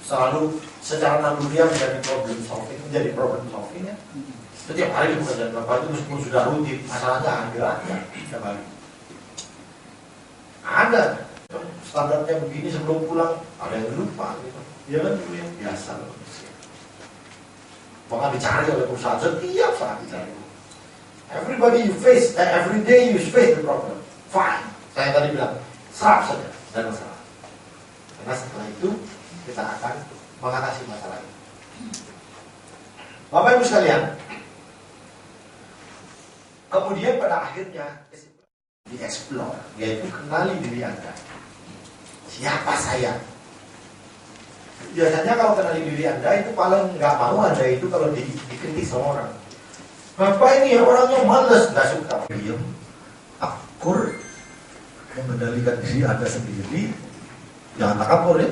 selalu secara naluriah menjadi problem solving ya. Setiap hari kita dan Bapak itu meskipun sudah rutin, masalahnya ada setiap hari. Ada standarnya begini sebelum pulang, ada yang lupa gitu. Ya kan itu yang biasa manusia. Bahkan dicari oleh perusahaan setiap saat dicari. Everybody you face, every day you face the problem. Fine. Saya tadi bilang, serap saja dan masalah. Karena setelah itu kita akan mengatasi masalah ini. Bapak Ibu sekalian, kemudian pada akhirnya di-explore, yaitu kenali diri Anda. Siapa saya? Biasanya kalau kenali diri Anda itu paling nggak mau Anda itu kalau dikritik sama orang. Bapak ini orangnya males, nggak suka. Diam, akur, mengendalikan diri Anda sendiri. Jangan takabur ya.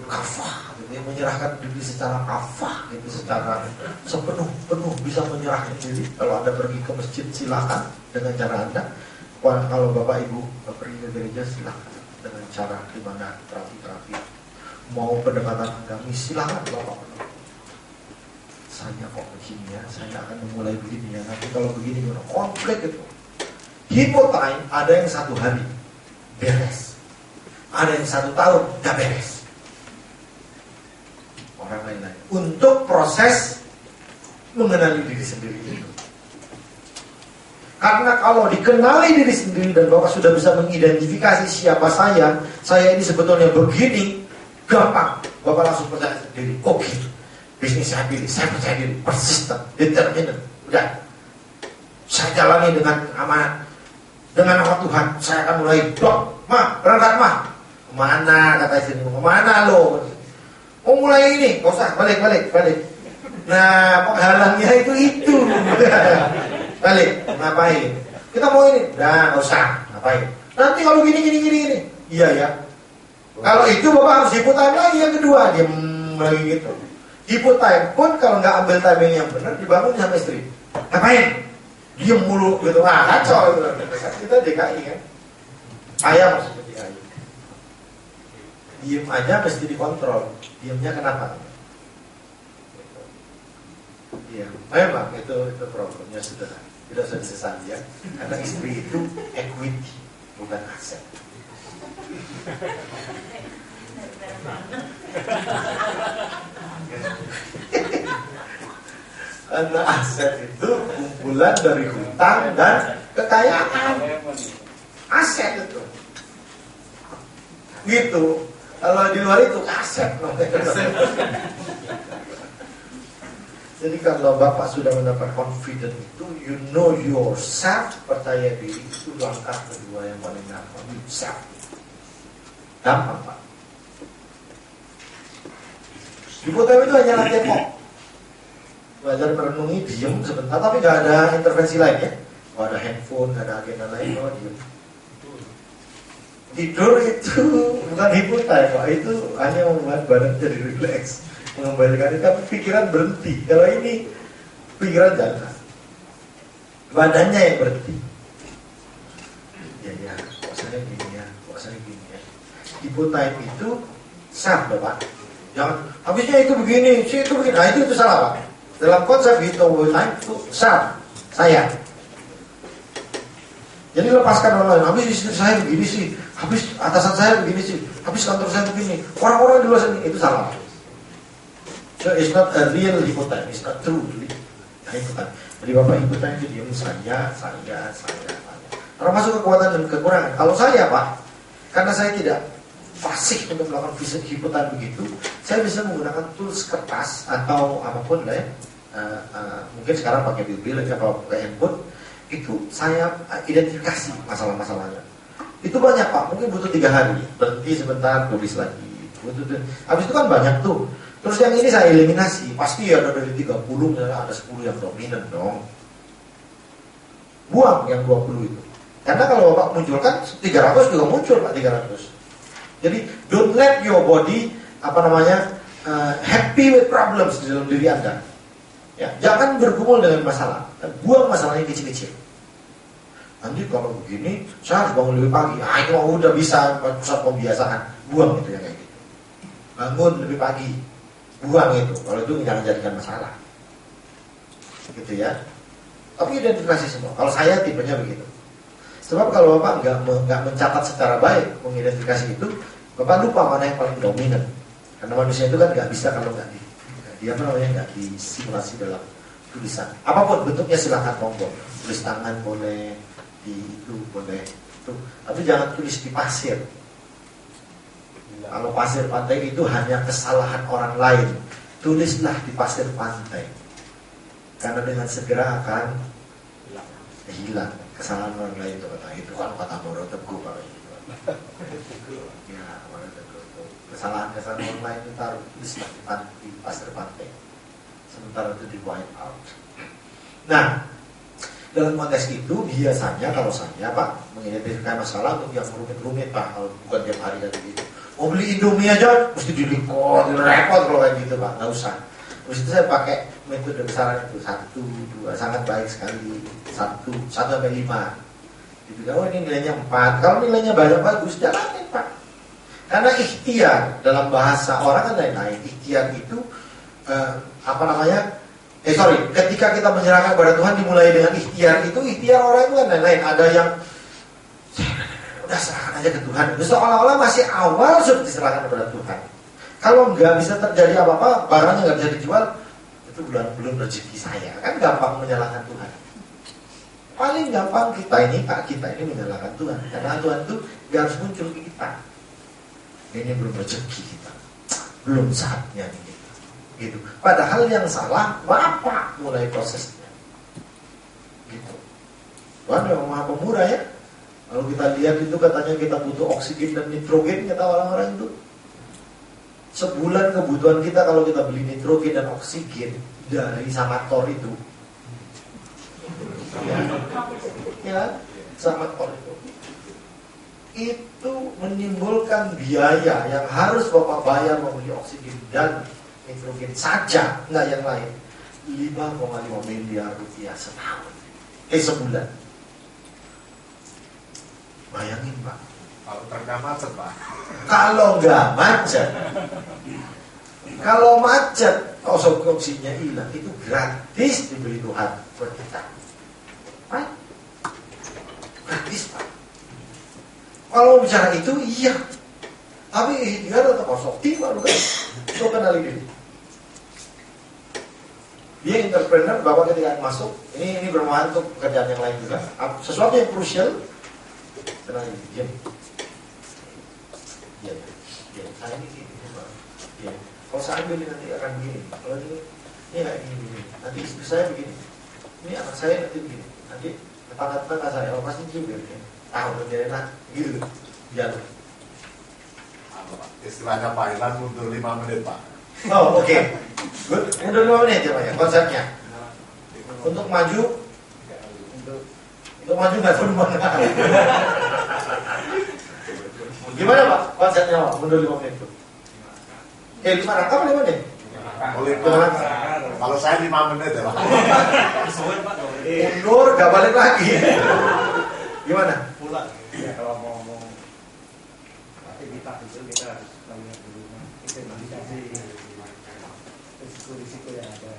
Kafah, gitu, menyerahkan diri secara kafah, gitu, secara sepenuh bisa menyerahkan diri. Kalau Anda pergi ke masjid silakan dengan cara Anda. Kalau Bapak Ibu pergi ke gereja silakan dengan cara gimana terapi. Mau pendekatan agami silakan Bapak. Saya kok begini ya, saya akan memulai begini ya. Nanti kalau begini konflik itu. Hipo time ada yang 1 hari beres, ada yang 1 tahun gak beres. Orang lain-lain untuk proses mengenali diri sendiri itu. Karena kalau dikenali diri sendiri dan Bapak sudah bisa mengidentifikasi siapa saya ini sebetulnya begini, gampang. Bapak langsung percaya diri. Oh gitu. Bisnis saya pilih, saya percaya diri, persisten, determined. Udah. Saya jalani dengan amanat. Dengan nama Tuhan, saya akan mulai berangkat Kemana kata istri, kemana lo? Oh mulai ini, gak usah, balik. Nah penghalangnya itu. Balik, ngapain? Kita mau ini, gak usah, ngapain? Nanti kalau gini. Iya ya. Kalau itu Bapak harus hiput time lagi yang kedua, diam lagi gitu. Hiput time pun kalau nggak ambil timing yang benar, dibangun sama istri. Ngapain? Diam mulu gitu. Kacau gitu. Kita DKI kan. Ayah maksudnya DKI. Diam aja mesti dikontrol. Diamnya kenapa? Iya, memang itu problemnya sudah tidak selesai ya. Karena istri itu equity, bukan aset. Karena aset itu kumpulan dari hutang dan kekayaan. Aset itu. Gitu. Kalau di luar itu aset. Jadi kalau Bapak sudah mendapat confident itu, you know yourself, percaya diri itu langkah kedua yang paling gampang. Self. Gampang Pak. Di Butem itu hanya latihan kok. Belajar merenungi, diam sebentar, tapi gak ada intervensi lain ya. Gak ada handphone, gak ada agenda lain, diam. Tidur itu bukan hiburan Pak, itu hanya membuat badan jadi relax, mengembalikan itu, tapi pikiran berhenti. Kalau ini pikiran jalan, badannya yang berhenti. Ya, kok saya gini ya. Hiburan itu sah Bapak. Jangan, habisnya itu begini, itu begini. Nah itu salah Pak. Dalam konsep hiburan itu sah saya. Jadi lepaskan orang lain. Habis istri saya begini sih, habis atasan saya begini sih, habis kantor saya begini, orang-orang di luar sini, itu salah. So it's not a real hiburan, it's not true. Hiburan. Jadi Bapak hiburan itu diam saya. Termasuk kekuatan dan kekurangan. Kalau saya Pak, karena saya tidak fasih untuk melakukan hiburan begitu, saya bisa menggunakan tools kertas atau apapun lah ya. Mungkin sekarang pakai mobil atau pakai handphone. Itu saya identifikasi masalah-masalahnya. Itu banyak Pak, mungkin butuh 3 hari. Berhenti sebentar, tulis lagi. Habis itu kan banyak tuh. Terus yang ini saya eliminasi. Pasti ada dari 30, ada 10 yang dominan dong. Buang yang 20 itu. Karena kalau Bapak munculkan 300 juga muncul Pak, 300. Jadi don't let your body happy with problems di dalam diri Anda. Ya, jangan bergumul dengan masalah. Buang masalahnya kecil-kecil. Nanti kalau begini, saya harus bangun lebih pagi. Itu udah bisa pusat pembiasaan. Buang itu ya kayak gitu. bangun lebih pagi, buang itu. Kalau itu jangan jadikan masalah, gitu ya. Tapi identifikasi semua. Kalau saya tipenya begitu. Sebab kalau Bapak nggak mencatat secara baik mengidentifikasi itu, Bapak lupa mana yang paling dominan. Karena manusia itu kan nggak bisa kalau nggak disimulasi dalam tulisan. Apapun bentuknya silakan monggo. Tulis tangan boleh, di itu boleh. Tapi jangan tulis di pasir. Kalau pasir pantai itu hanya kesalahan orang lain, tulislah di pasir pantai. Karena dengan segera akan hilang kesalahan orang lain itu kan kata Moro Teguh kalau itu. Ya, Moro Teguh itu kesalahan orang lain itu taruh tulislah di pasir pantai. Sementara itu di wipe out. Nah, dalam konteks itu biasanya kalau saya Pak mengidentifikasi masalah untuk yang rumit-rumit Pak, kalau bukan tiap hari kayak gitu. Mau beli Indomie aja mesti di-record, repot kalau kayak gitu Pak, nggak usah. Terus itu saya pakai metode besaran itu 1, 2, sangat baik sekali 1 sampai 5. Gitu, oh ini nilainya 4. Kalau nilainya banyak bagus, jalanin Pak. Karena ikhtiar dalam bahasa orang kan lain-lain. Ikhtiar itu ketika kita menyerahkan kepada Tuhan dimulai dengan ikhtiar itu, ikhtiar orang itu kan lain-lain. Ada yang udah serahkan aja ke Tuhan. Itu seolah-olah masih awal sudah diserahkan kepada Tuhan. Kalau nggak bisa terjadi apa-apa, barangnya nggak bisa dijual, itu belum rezeki saya. Kan gampang menyalahkan Tuhan. Paling gampang kita ini menyalahkan Tuhan. Karena Tuhan itu nggak harus muncul ke kita. Ini belum rezeki kita, belum saatnya nih. Gitu. Padahal yang salah Bapak mulai prosesnya. Gitu. Tuhan memang Maha Pemurah ya. Kalau kita lihat itu katanya kita butuh oksigen dan nitrogen, kata orang-orang itu. Sebulan kebutuhan kita kalau kita beli nitrogen dan oksigen dari Samator itu. Ya, Samator itu. Itu menimbulkan biaya yang harus Bapak bayar membeli oksigen dan nitrogen saja, nggak yang lain. 5,5 miliar rupiah setahun. Sebulan. Bayangin Pak. Kalau terkena macet Pak. Kalau nggak macet, kalau macet, oksigennya hilang, itu gratis dibeli Tuhan buat kita. Pak, gratis Pak. Kalau bicara itu iya, tapi dia tetap harus optimal kan? Coba kenali diri. Dia entrepreneur, Bapak ketika masuk, ini bermanfaat untuk pekerjaan yang lain juga. Sesuatu yang krusial, kenali diri. Iya. Saya ini gini, ya. Kalau saya ambil nanti akan begini. Kalau ini kayak gini. Nanti istri saya begini. Ini anak saya nanti begini. Nanti tetangga saya, pasti juga. Tahu lebih enak, gitu. Jalan. Istilahnya Pak Ilan mundur 5 menit Pak. Oh oke. Good. Mundur 5 menit ya Pak ya, konsepnya. Untuk maju nggak turun mana. Gimana Pak konsepnya Pak, mundur 5 menit itu? 5 rangkap 5 menit? Kalau saya 5 menit ya Pak. Mundur gak balik lagi. Gimana? Pulang. Ya kalau mau aktivitas itu kita harus melihat dulu identifikasi risiko-risiko yang ada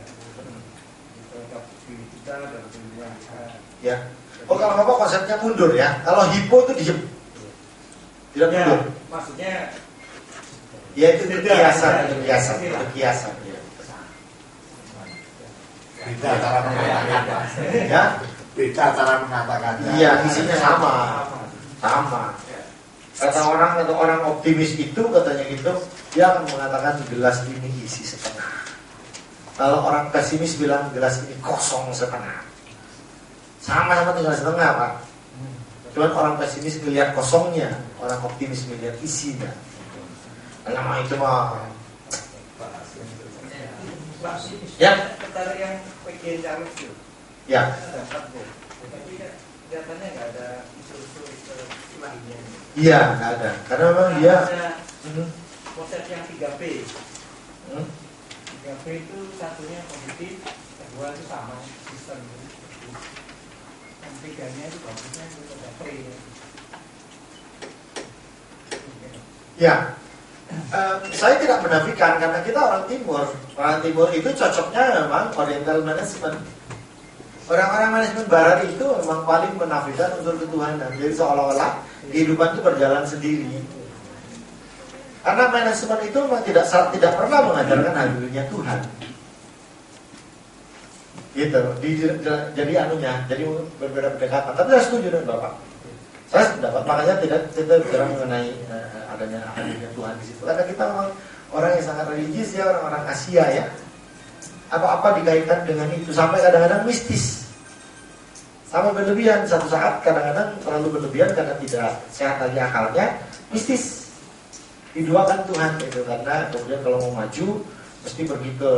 terhadap diri kita dan lingkungan kita. Ya. Oh kalau Bapak konsepnya mundur ya. Kalau hipo itu diem. Tidak mundur. Maksudnya ya itu kiasan. Ya. Beda cara mengatakan. Ya. Beda cara mengatakannya. Iya, isinya sama. Kata orang optimis itu katanya gitu, dia akan mengatakan gelas ini isi setengah. Kalau orang pesimis bilang gelas ini kosong setengah. Sama-sama tinggal setengah Pak. Cuman orang pesimis melihat kosongnya, orang optimis melihat isinya. Nama itu mah. Ya. Tertarik yang PG Charles itu. Ya. Tapi kelihatannya nggak ada isu-isu lainnya. Iya, nggak ada. Karena memang dia konsep yang 3P. 3P itu satunya positif, kedua itu sama sistem. Yang tiganya itu bagusnya itu ada P. Ya. Saya tidak menafikan karena kita orang timur. Orang timur itu cocoknya memang oriental management. Orang-orang manajemen barat itu memang paling menafikan unsur ketuhanan. Jadi seolah-olah kehidupan itu berjalan sendiri. Karena manajemen itu memang tidak pernah mengajarkan hadirnya Tuhan. Gitu. Jadi jadi berbeda pendekatan. Tapi saya setuju dengan Bapak. Saya sependapat, makanya kita bicara mengenai adanya hadirnya Tuhan di situ. Karena kita memang orang yang sangat religius ya, orang-orang Asia ya. Apa-apa dikaitkan dengan itu sampai kadang-kadang mistis. Sampai berlebihan, satu saat kadang-kadang terlalu berlebihan karena tidak sehat lagi akalnya, mistis. Diduakan Tuhan itu karena kemudian kalau mau maju mesti pergi ke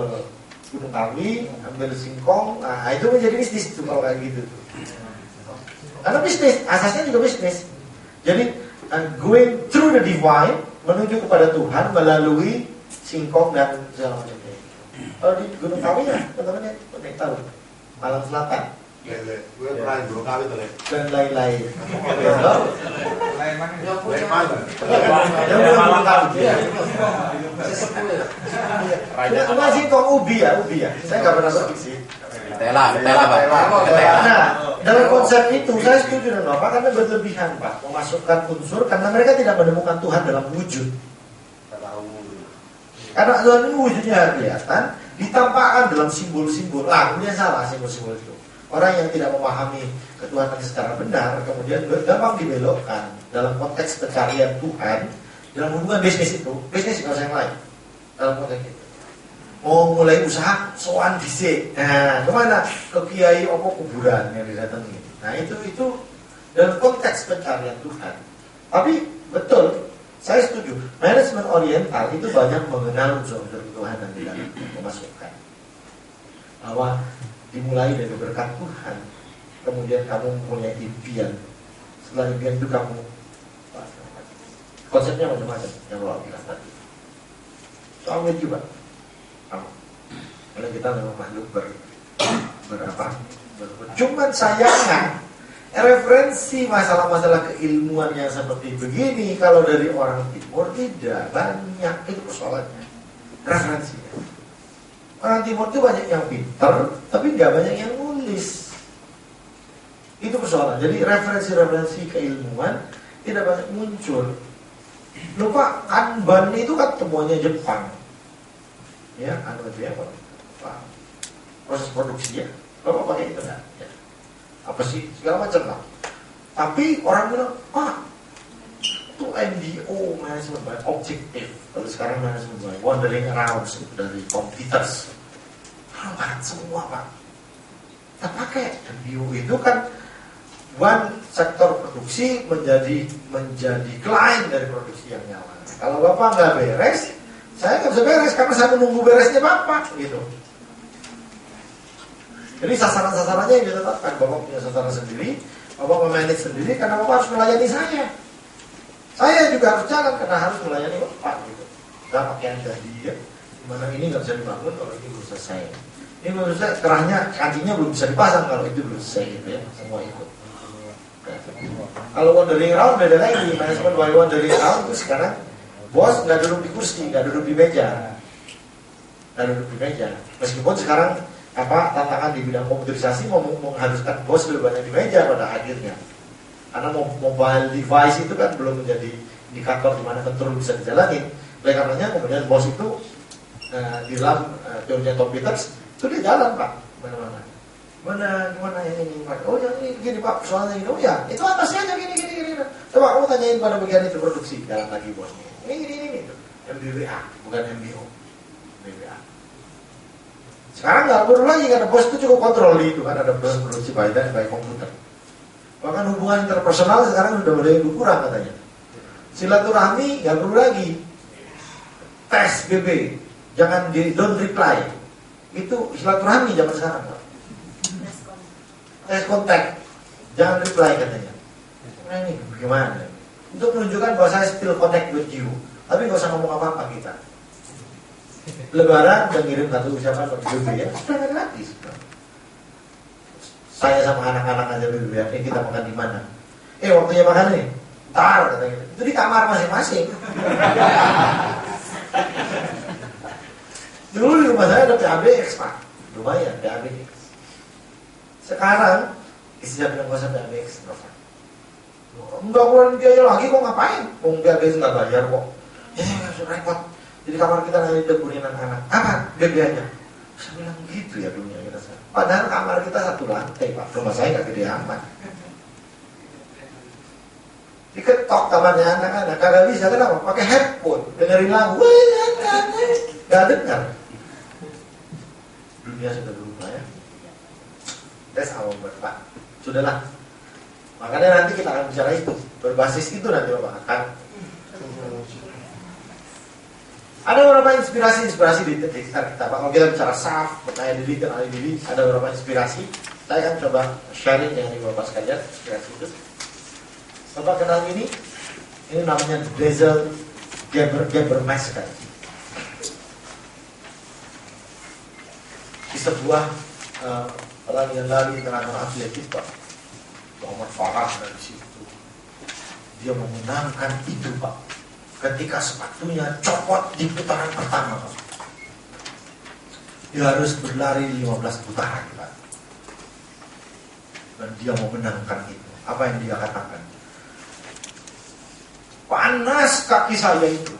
Gunung Kawi, ambil singkong, nah itu menjadi mistis tuh kalau kayak gitu. Karena bisnis, asasnya juga bisnis. Jadi going through the divine, menuju kepada Tuhan melalui singkong dan segala macam. Kalau di Gunung Kawi ya, teman-teman ya, tahu, Malang Selatan. Lele, gue pernah di Gunung Kawi tuh, Le. Dan lain-lain. Lain mana? Lain mana? Yang udah Gunung Kawi. Cuma singkong ubi ya. Saya nggak pernah pergi sih. Ketela Pak. Nah, dalam konsep itu saya setuju dengan Bapak karena berlebihan Pak memasukkan unsur karena mereka tidak menemukan Tuhan dalam wujud. Karena Tuhan itu wujudnya kelihatan, ditampakkan dalam simbol-simbol. Kemudian salah simbol-simbol itu. Orang yang tidak memahami ketuhanan secara benar kemudian gampang dibelokkan dalam konteks pencarian Tuhan dalam hubungan bisnis itu. Bisnis juga yang lain dalam konteks itu. Mau mulai usaha soan dhisik. Nah, kemana? Ke kiai opo kuburan yang didatangi. Nah, itu dalam konteks pencarian Tuhan. Tapi betul, saya setuju. Manajemen oriental itu banyak mengenal unsur-unsur ketuhanan di dalam memasukkan. Bahwa dimulai dari berkat Tuhan, kemudian kamu mempunyai impian. Setelah impian itu kamu konsepnya macam-macam yang Bapak bilang tadi. Soalnya juga. Karena kita memang makhluk cuman sayangnya referensi masalah-masalah keilmuan yang seperti begini kalau dari orang timur tidak banyak, itu persoalannya referensinya. Orang timur itu banyak yang pintar tapi nggak banyak yang nulis, itu persoalan. Jadi referensi-referensi keilmuan tidak banyak muncul. Lupa Kanban itu kan temuannya Jepang ya, itu ya Pak. Proses produksinya Bapak pakai itu enggak? Ya. Apa sih segala macam lah. Tapi orang bilang, itu MBO, management by objective. Kalau sekarang management by wandering around dari computers. Banget semua Pak. Kita pakai MBO itu kan one sektor produksi menjadi klien dari produksi yang nyala. Kalau Bapak nggak beres, saya nggak bisa beres karena saya menunggu beresnya Bapak gitu. Jadi sasaran-sasarannya yang ditetapkan. Bapak punya sasaran sendiri, Bapak memanage sendiri karena Bapak harus melayani saya. Saya juga harus jalan karena harus melayani Bapak gitu. Gak pakaian jadi ya. Dimana ini nggak bisa dibangun kalau ini belum selesai. Ini belum selesai, kerahnya, kakinya belum bisa dipasang kalau itu belum selesai gitu ya. Semua itu. Kalau wandering around beda lagi. Manajemen by wandering around itu sekarang bos nggak duduk di kursi, nggak duduk di meja. Meskipun sekarang tantangan di bidang komputerisasi mengharuskan bos lebih banyak di meja pada akhirnya. Karena mobile device itu kan belum menjadi indikator di mana kontrol bisa dijalani. Oleh karenanya kemudian bos itu di dalam teorinya Tom Peters itu dia jalan Pak, mana-mana. Gimana ini Pak? Oh yang ini gini Pak, soalnya ini. Oh ya, itu atasnya aja gini. Coba kamu tanyain pada bagian itu produksi, jalan lagi bosnya. Ini. MBWA, bukan MBO. MBWA. Sekarang nggak perlu lagi karena bos itu cukup kontrol itu kan, ada proses produksi by komputer. Bahkan hubungan interpersonal sekarang sudah mulai berkurang katanya. Silaturahmi nggak perlu lagi. Tes BB, jangan don't reply. Itu silaturahmi zaman sekarang. Tes kontak, jangan reply katanya. Nah ini bagaimana? Untuk menunjukkan bahwa saya still connect with you, tapi nggak usah ngomong apa-apa kita. Lebaran udah ngirim satu ucapan ke BB ya, sudah gratis. Saya sama anak-anak aja BB ya, kita makan di mana? Waktunya makan nih, ntar katanya. Itu di kamar masing-masing. rumah saya ada PABX Pak, lumayan PABX. Sekarang istri saya bilang gak usah PABX, enggak keluarin biaya lagi kok ngapain? Mau PABX nggak bayar kok. Ya repot. Jadi kamar kita nanti deburin anak-anak. Apa biayanya? Saya bilang gitu ya dunia kita. Padahal kamar kita satu lantai Pak, rumah saya nggak gede amat. Diketok kamarnya anak-anak, kagak bisa kenapa? Pakai headphone, dengerin lagu, nggak dengar. Dunia sudah berubah ya. That's our word Pak. Sudahlah. Makanya nanti kita akan bicara itu, berbasis itu nanti Bapak akan. Ada beberapa inspirasi di sekitar kita Pak. Kalau kita bicara self, percaya diri, kenali diri, ada beberapa inspirasi. Saya akan coba sharing dengan Bapak sekalian inspirasi itu. Bapak kenal ini namanya Drezel Gebremeister. Di sebuah orang yang lari internasional atletik Pak, Muhammad Farah dari situ. Dia memenangkan itu Pak. Ketika sepatunya copot di putaran pertama Pak. Dia harus berlari 15 putaran Pak. Dan dia memenangkan itu. Apa yang dia katakan? Panas kaki saya itu.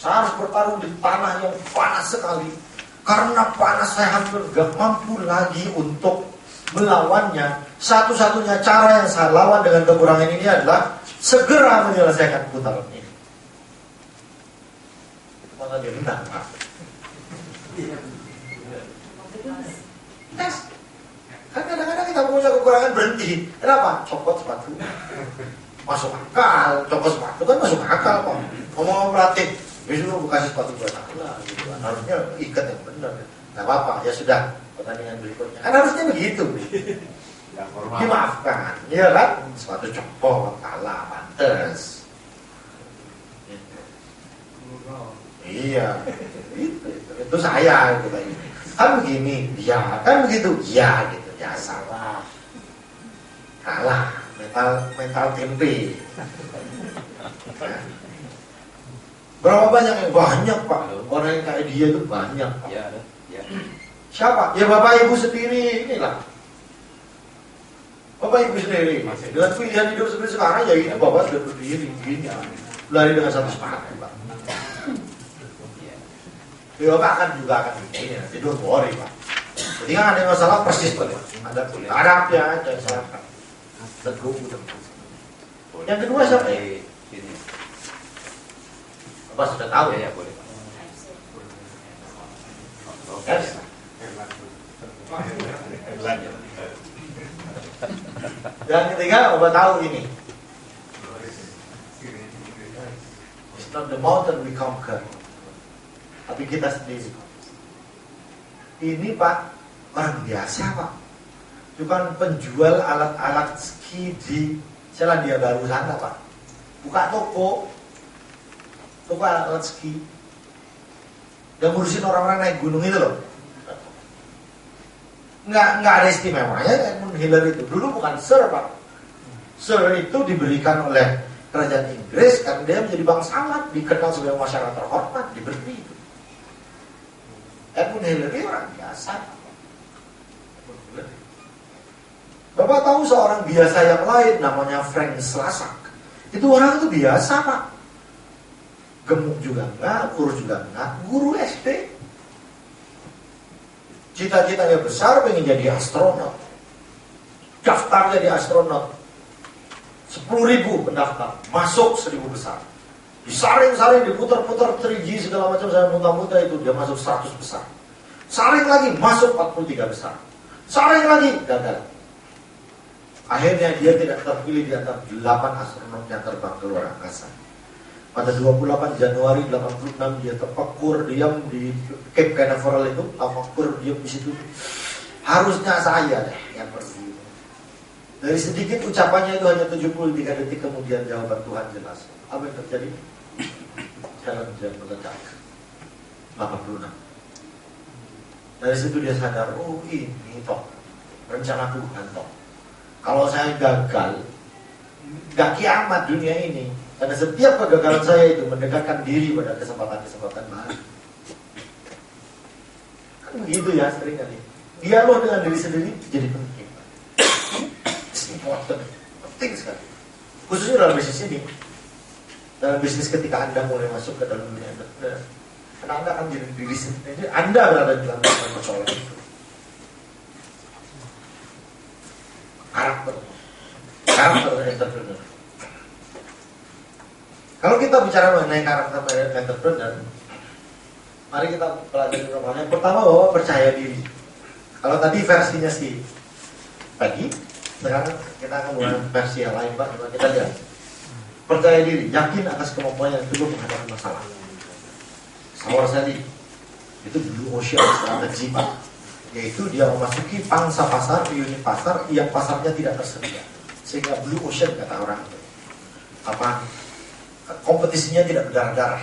Saya harus bertarung di tanah yang panas sekali. Karena panas saya hampir gak mampu lagi untuk melawannya. Satu-satunya cara yang saya lawan dengan kekurangan ini adalah segera menyelesaikan putaran ini. Maka dia menang Pak. Tes. Kan kadang-kadang kita punya kekurangan berhenti. Kenapa? Copot sepatu. Masuk akal. Copot sepatu kan masuk akal Pak. Ngomong pelatih, besok bukan sepatu buat aku lah. Gitu. Harusnya ikat yang benar. Gak apa-apa, ya sudah. Pertandingan berikutnya. Kan harusnya begitu. Dimaafkan, iya kan? Sepatu copot, kalah, pantes. Iya, itu saya gitu kayak ini. Kan begini, ya kan begitu, ya gitu, ya salah, kalah, mental tempe. Ya. Berapa banyak yang banyak Pak? Orang yang kayak dia itu banyak Pak. Ya. Siapa? Ya Bapak Ibu sendiri inilah. Bapak Ibu sendiri dengan pilihan hidup seperti sekarang ya itu Bapak sudah berdiri begini lari dengan satu sepatu Pak. Ya Bapak akan juga akan begini nanti don't worry Pak. Jadi kan ada masalah persis Pak. Ada harap ya aja silakan. Teguh. Yang kedua siapa ya? Bapak sudah tahu Ya boleh Pak. Yes. Yang ketiga, Bapak tahu ini. It's not the mountain we conquer, tapi kita sendiri. Ini Pak, orang biasa Pak. Bukan penjual alat-alat ski di Selandia Baru sana Pak. Buka toko alat ski. Yang ngurusin orang-orang naik gunung itu loh. Nggak ada istimewanya Edmund Hillary itu. Dulu bukan Sir Pak. Sir itu diberikan oleh kerajaan Inggris karena dia menjadi bangsawan, dikenal sebagai masyarakat terhormat, diberi itu. Edmund Hillary orang biasa. Bapak tahu seorang biasa yang lain namanya Frank Slasak. Itu orang itu biasa Pak. Gemuk juga enggak, kurus juga enggak, guru SD. Cita-citanya besar, pengen jadi astronot. Daftar jadi astronot. 10.000 pendaftar, masuk 1.000 besar. Disaring-saring, diputar-putar 3G segala macam, saya muntah-muntah itu, dia masuk 100 besar. Saring lagi, masuk 43 besar. Saring lagi, gagal. Akhirnya dia tidak terpilih di antara 8 astronot yang terbang ke luar angkasa. Pada 28 Januari 86 dia terpekur diam di Cape Canaveral itu, terpekur diam di situ. Harusnya saya deh yang pergi. Dari sedikit ucapannya itu hanya 73 detik kemudian jawaban Tuhan jelas. Apa yang terjadi? Jalan meledak. 86. Dari situ dia sadar, oh ini toh rencana Tuhan toh. Kalau saya gagal, gak kiamat dunia ini. Karena setiap kegagalan saya itu mendekatkan diri pada kesempatan-kesempatan baru. begitu ya sering kali. Dialog dengan diri sendiri jadi penting. It's important, penting sekali. Khususnya dalam bisnis ini. Dalam bisnis ketika Anda mulai masuk ke dalam dunia entrepreneur, karena Anda akan jadi diri sendiri. Jadi Anda berada di dalam persoalan itu. Karakter entrepreneur. Kalau kita bicara mengenai karakter entrepreneur, mari kita pelajari normalnya. Pertama bahwa percaya diri. Kalau tadi versinya si Peggy, sekarang kita akan mulai versi yang lain, Pak. Coba kita lihat. Percaya diri, yakin atas kemampuan yang cukup menghadapi masalah. Sawar tadi, itu blue ocean strategi, Pak. Yaitu dia memasuki pangsa pasar, unit pasar yang pasarnya tidak tersedia. Sehingga blue ocean kata orang. Apa? Kompetisinya tidak berdarah-darah.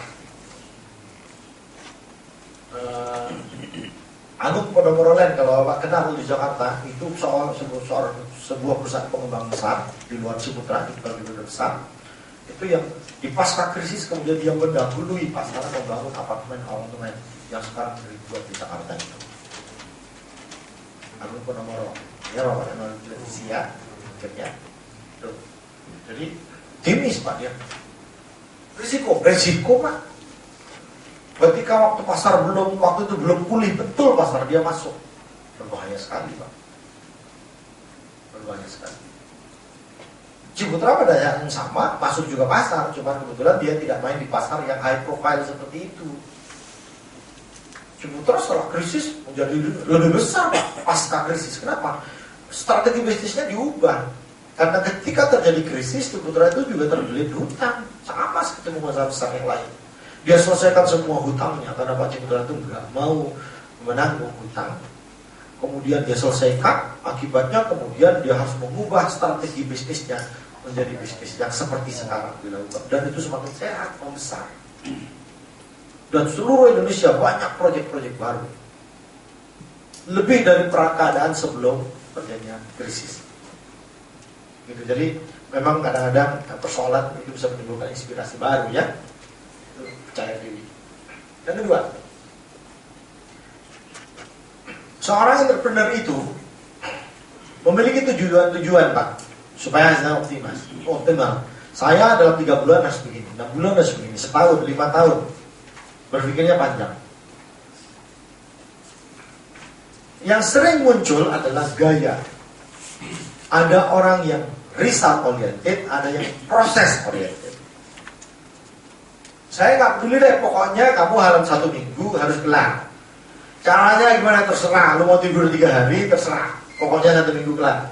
Agung Podomoro Land, kalau Bapak kenal di Jakarta, itu sebuah perusahaan pengembang besar di luar Sumatera, di Kalimantan besar. Itu yang di pasca krisis kemudian dia mendahului pasar membangun apartemen yang sekarang dibuat di Jakarta itu. Agung Podomoro, ya Bapak kenal di televisi ya, akhirnya. Tuh. Jadi timis Pak dia. Risiko Pak. Ketika waktu itu belum pulih betul pasar, dia masuk. Berbahaya sekali Pak. Berbahaya sekali. Ciputra pada yang sama masuk juga pasar, cuma kebetulan dia tidak main di pasar yang high profile seperti itu. Ciputra setelah krisis menjadi lebih besar Pak, pasca krisis. Kenapa? Strategi bisnisnya diubah. Karena ketika terjadi krisis, Ciputra itu juga terbelit hutang, sama seperti masalah besar yang lain. Dia selesaikan semua hutangnya karena Pak Ciputra itu nggak mau menanggung hutang. Kemudian dia selesaikan, akibatnya kemudian dia harus mengubah strategi bisnisnya menjadi bisnis yang seperti sekarang dilakukan. Dan itu semakin sehat, membesar. Dan seluruh Indonesia banyak proyek-proyek baru. Lebih dari keadaan sebelum terjadinya krisis. Gitu. Jadi memang kadang-kadang persoalan itu bisa menimbulkan inspirasi baru ya. Itu percaya diri. Yang kedua, seorang entrepreneur itu memiliki tujuan Pak, supaya hasilnya optimal. Saya dalam 3 bulan harus begini, 6 bulan harus begini, setahun, 5 tahun. Berpikirnya panjang. Yang sering muncul adalah gaya. Ada orang yang result oriented, ada yang proses oriented. Saya nggak peduli deh, pokoknya kamu dalam 1 minggu harus kelar. Caranya gimana terserah, lu mau tidur 3 hari terserah, pokoknya 1 minggu kelar.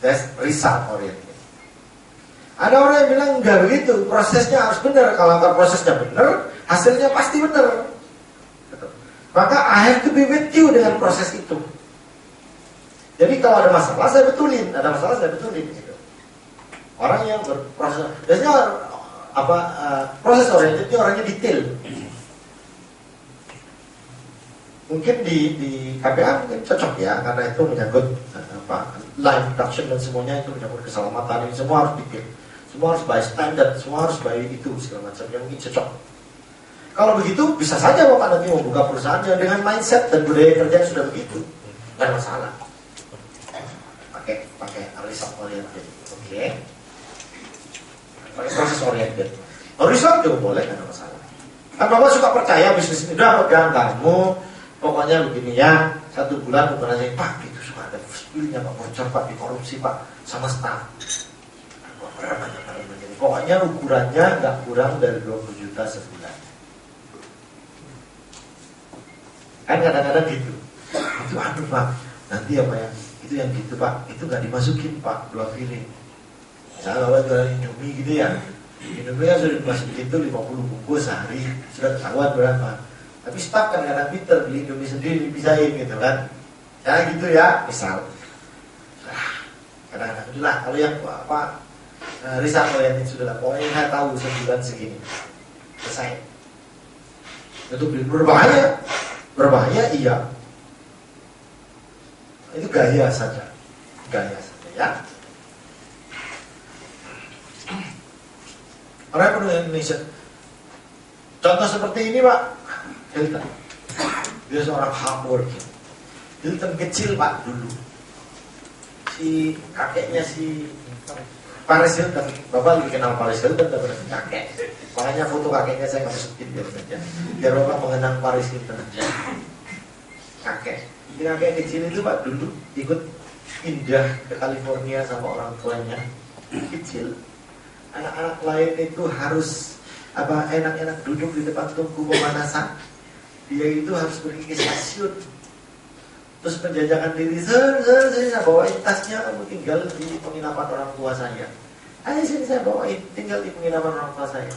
That's result oriented. Ada orang yang bilang enggak begitu, prosesnya harus benar. Kalau prosesnya benar, hasilnya pasti benar. Maka I have to be with you dengan proses itu. Jadi kalau ada masalah saya betulin, gitu. Orang yang berproses, biasanya proses oriented itu orangnya detail. Mungkin di KPA mungkin cocok ya, karena itu menyangkut live production dan semuanya itu menyangkut keselamatan, ini semua harus detail, semua harus by standard, semua harus by itu segala macam, yang mungkin cocok. Kalau begitu bisa saja Bapak nanti membuka perusahaannya dengan mindset dan budaya kerja yang sudah begitu, nggak ada masalah. Pakai result oriented, oke. Pakai proses oriented. Result juga boleh, nggak ada masalah. Kan Bapak suka percaya bisnis ini udah pegang kamu, pokoknya begini ya, 1 bulan bukan aja Pak, itu suka ada spillnya Pak, bocor Pak, dikorupsi Pak, sama staff. Pokoknya ukurannya nggak kurang dari 20 juta sebulan. Kan kadang-kadang gitu. Itu Pak, nanti apa ya? Itu yang gitu Pak, itu nggak dimasukin Pak, 2 piring. Misalnya Bapak jualan Indomie gitu ya, Indomie kan sudah dimasukin itu 50 bungkus sehari, sudah ketahuan berapa. Tapi staff kan kadang pinter, beli Indomie sendiri dipisahin gitu kan. Ya gitu ya, misal. Kadang-kadang itulah, kalau yang riset oriented sudah lah, pokoknya saya tahu sebulan segini, selesai. Itu berbahaya iya. Itu gaya saja ya. Orang penuh Indonesia. Contoh seperti ini Pak, Hilton. Dia seorang hardworking. Hilton kecil Pak dulu. Si kakeknya si Paris Hilton, Bapak lebih kenal Paris Hilton daripada kakek. Makanya foto kakeknya saya nggak masukin biar saja. Biar Bapak mengenang Paris Hilton aja. Kakek. Si kakek kecil itu Pak dulu ikut pindah ke California sama orang tuanya. Kecil. Anak-anak lain itu harus enak-enak duduk di depan tungku pemanasan. Dia itu harus pergi ke stasiun. Terus menjajakan diri, saya bawain tasnya, kamu tinggal di penginapan orang tua saya. Ayo sini saya bawain, tinggal di penginapan orang tua saya.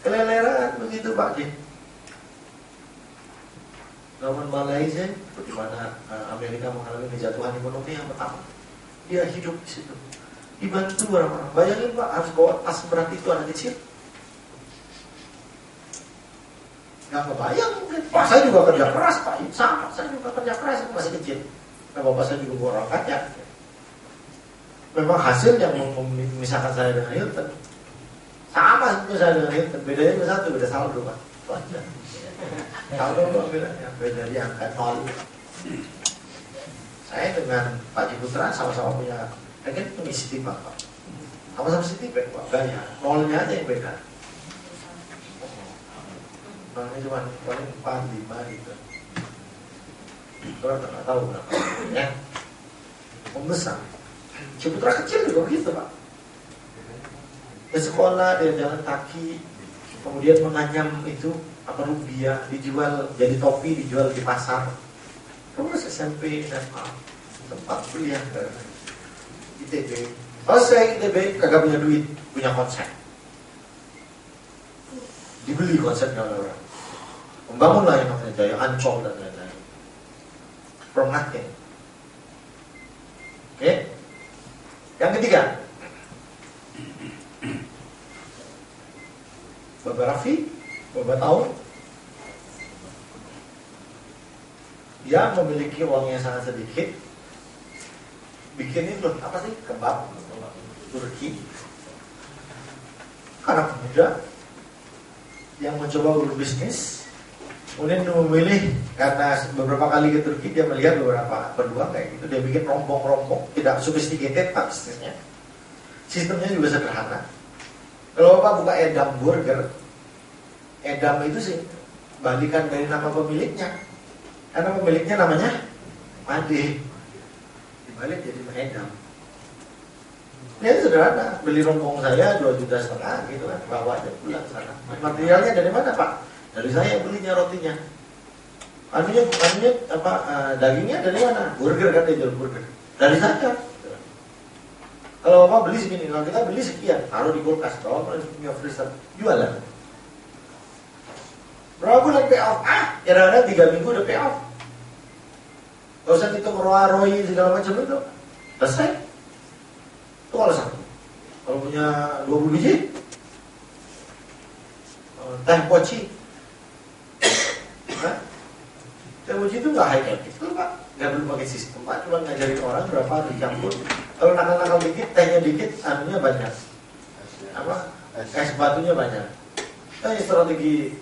Keleleran begitu Pak Din. Zaman Malaysia, di mana Amerika mengalami kejatuhan ekonomi yang pertama, dia hidup di situ, dibantu orang-orang. Bayangin Pak, harus bawa tas berat itu anak kecil. Nggak kebayang mungkin. Pak saya juga kerja keras Pak, sama saya juga kerja keras masih kecil. Nah bapak saya juga orang kaya. Memang hasil yang memisahkan saya dengan Hilton. Sama itu saya dengan Hilton, bedanya cuma satu, beda saldo Pak. Itu aja. Saldo Pak bedanya, beda di angka 0. Saya dengan Pak Ciputra sama-sama punya, kan punya Citibank Pak. Sama-sama Citibank Pak, banyak. 0-nya aja yang beda. Ini cuma paling 4-5 gitu. Orang nggak tahu berapa ya. Membesar. Ciputra kecil juga begitu Pak. Di sekolah dia jalan kaki, kemudian menganyam itu rupiah, dijual jadi topi, dijual di pasar. Terus SMP, SMA, tempat kuliah ke ITB. Kalau saya ITB kagak punya duit, punya konsep. Dibeli konsepnya oleh orang. Membangunlah yang namanya Jaya Ancol dan lain-lain. From nothing. Oke. Yang ketiga, Bapak Raffi, Bapak tahu, dia memiliki uang yang sangat sedikit. Bikin itu apa sih? Kebab Turki. Anak muda yang mencoba berbisnis, kemudian dia memilih karena beberapa kali ke Turki dia melihat beberapa peluang kayak gitu, dia bikin rombong-rombong, tidak sophisticated Pak bisnisnya, sistemnya juga sederhana. Kalau Bapak buka Edam Burger, Edam itu sih balikan dari nama pemiliknya, karena pemiliknya namanya Made, dibalik jadi Edam. Ini sederhana, beli rombong saya 2,5 juta gitu kan, bawa aja pulang sana. Materialnya dari mana Pak? Dari saya belinya rotinya. Anunya dagingnya dari mana? Burger kan, dia jual burger. Dari saya. Kalau Bapak beli segini, kalau kita beli sekian, taruh di kulkas, bawa punya freezer, jualan. Berapa bulan pay off? Kira-kira 3 minggu udah pay off. Gak usah hitung ROI segala macam itu. Selesai. Itu kalau satu. Kalau punya 20 biji, teh poci. Teh poci itu nggak high capital Pak, nggak perlu pakai sistem Pak, cuma ngajarin orang berapa dicampur. Kalau nakal-nakal dikit, tehnya dikit, anunya banyak. Es batunya banyak. Strategi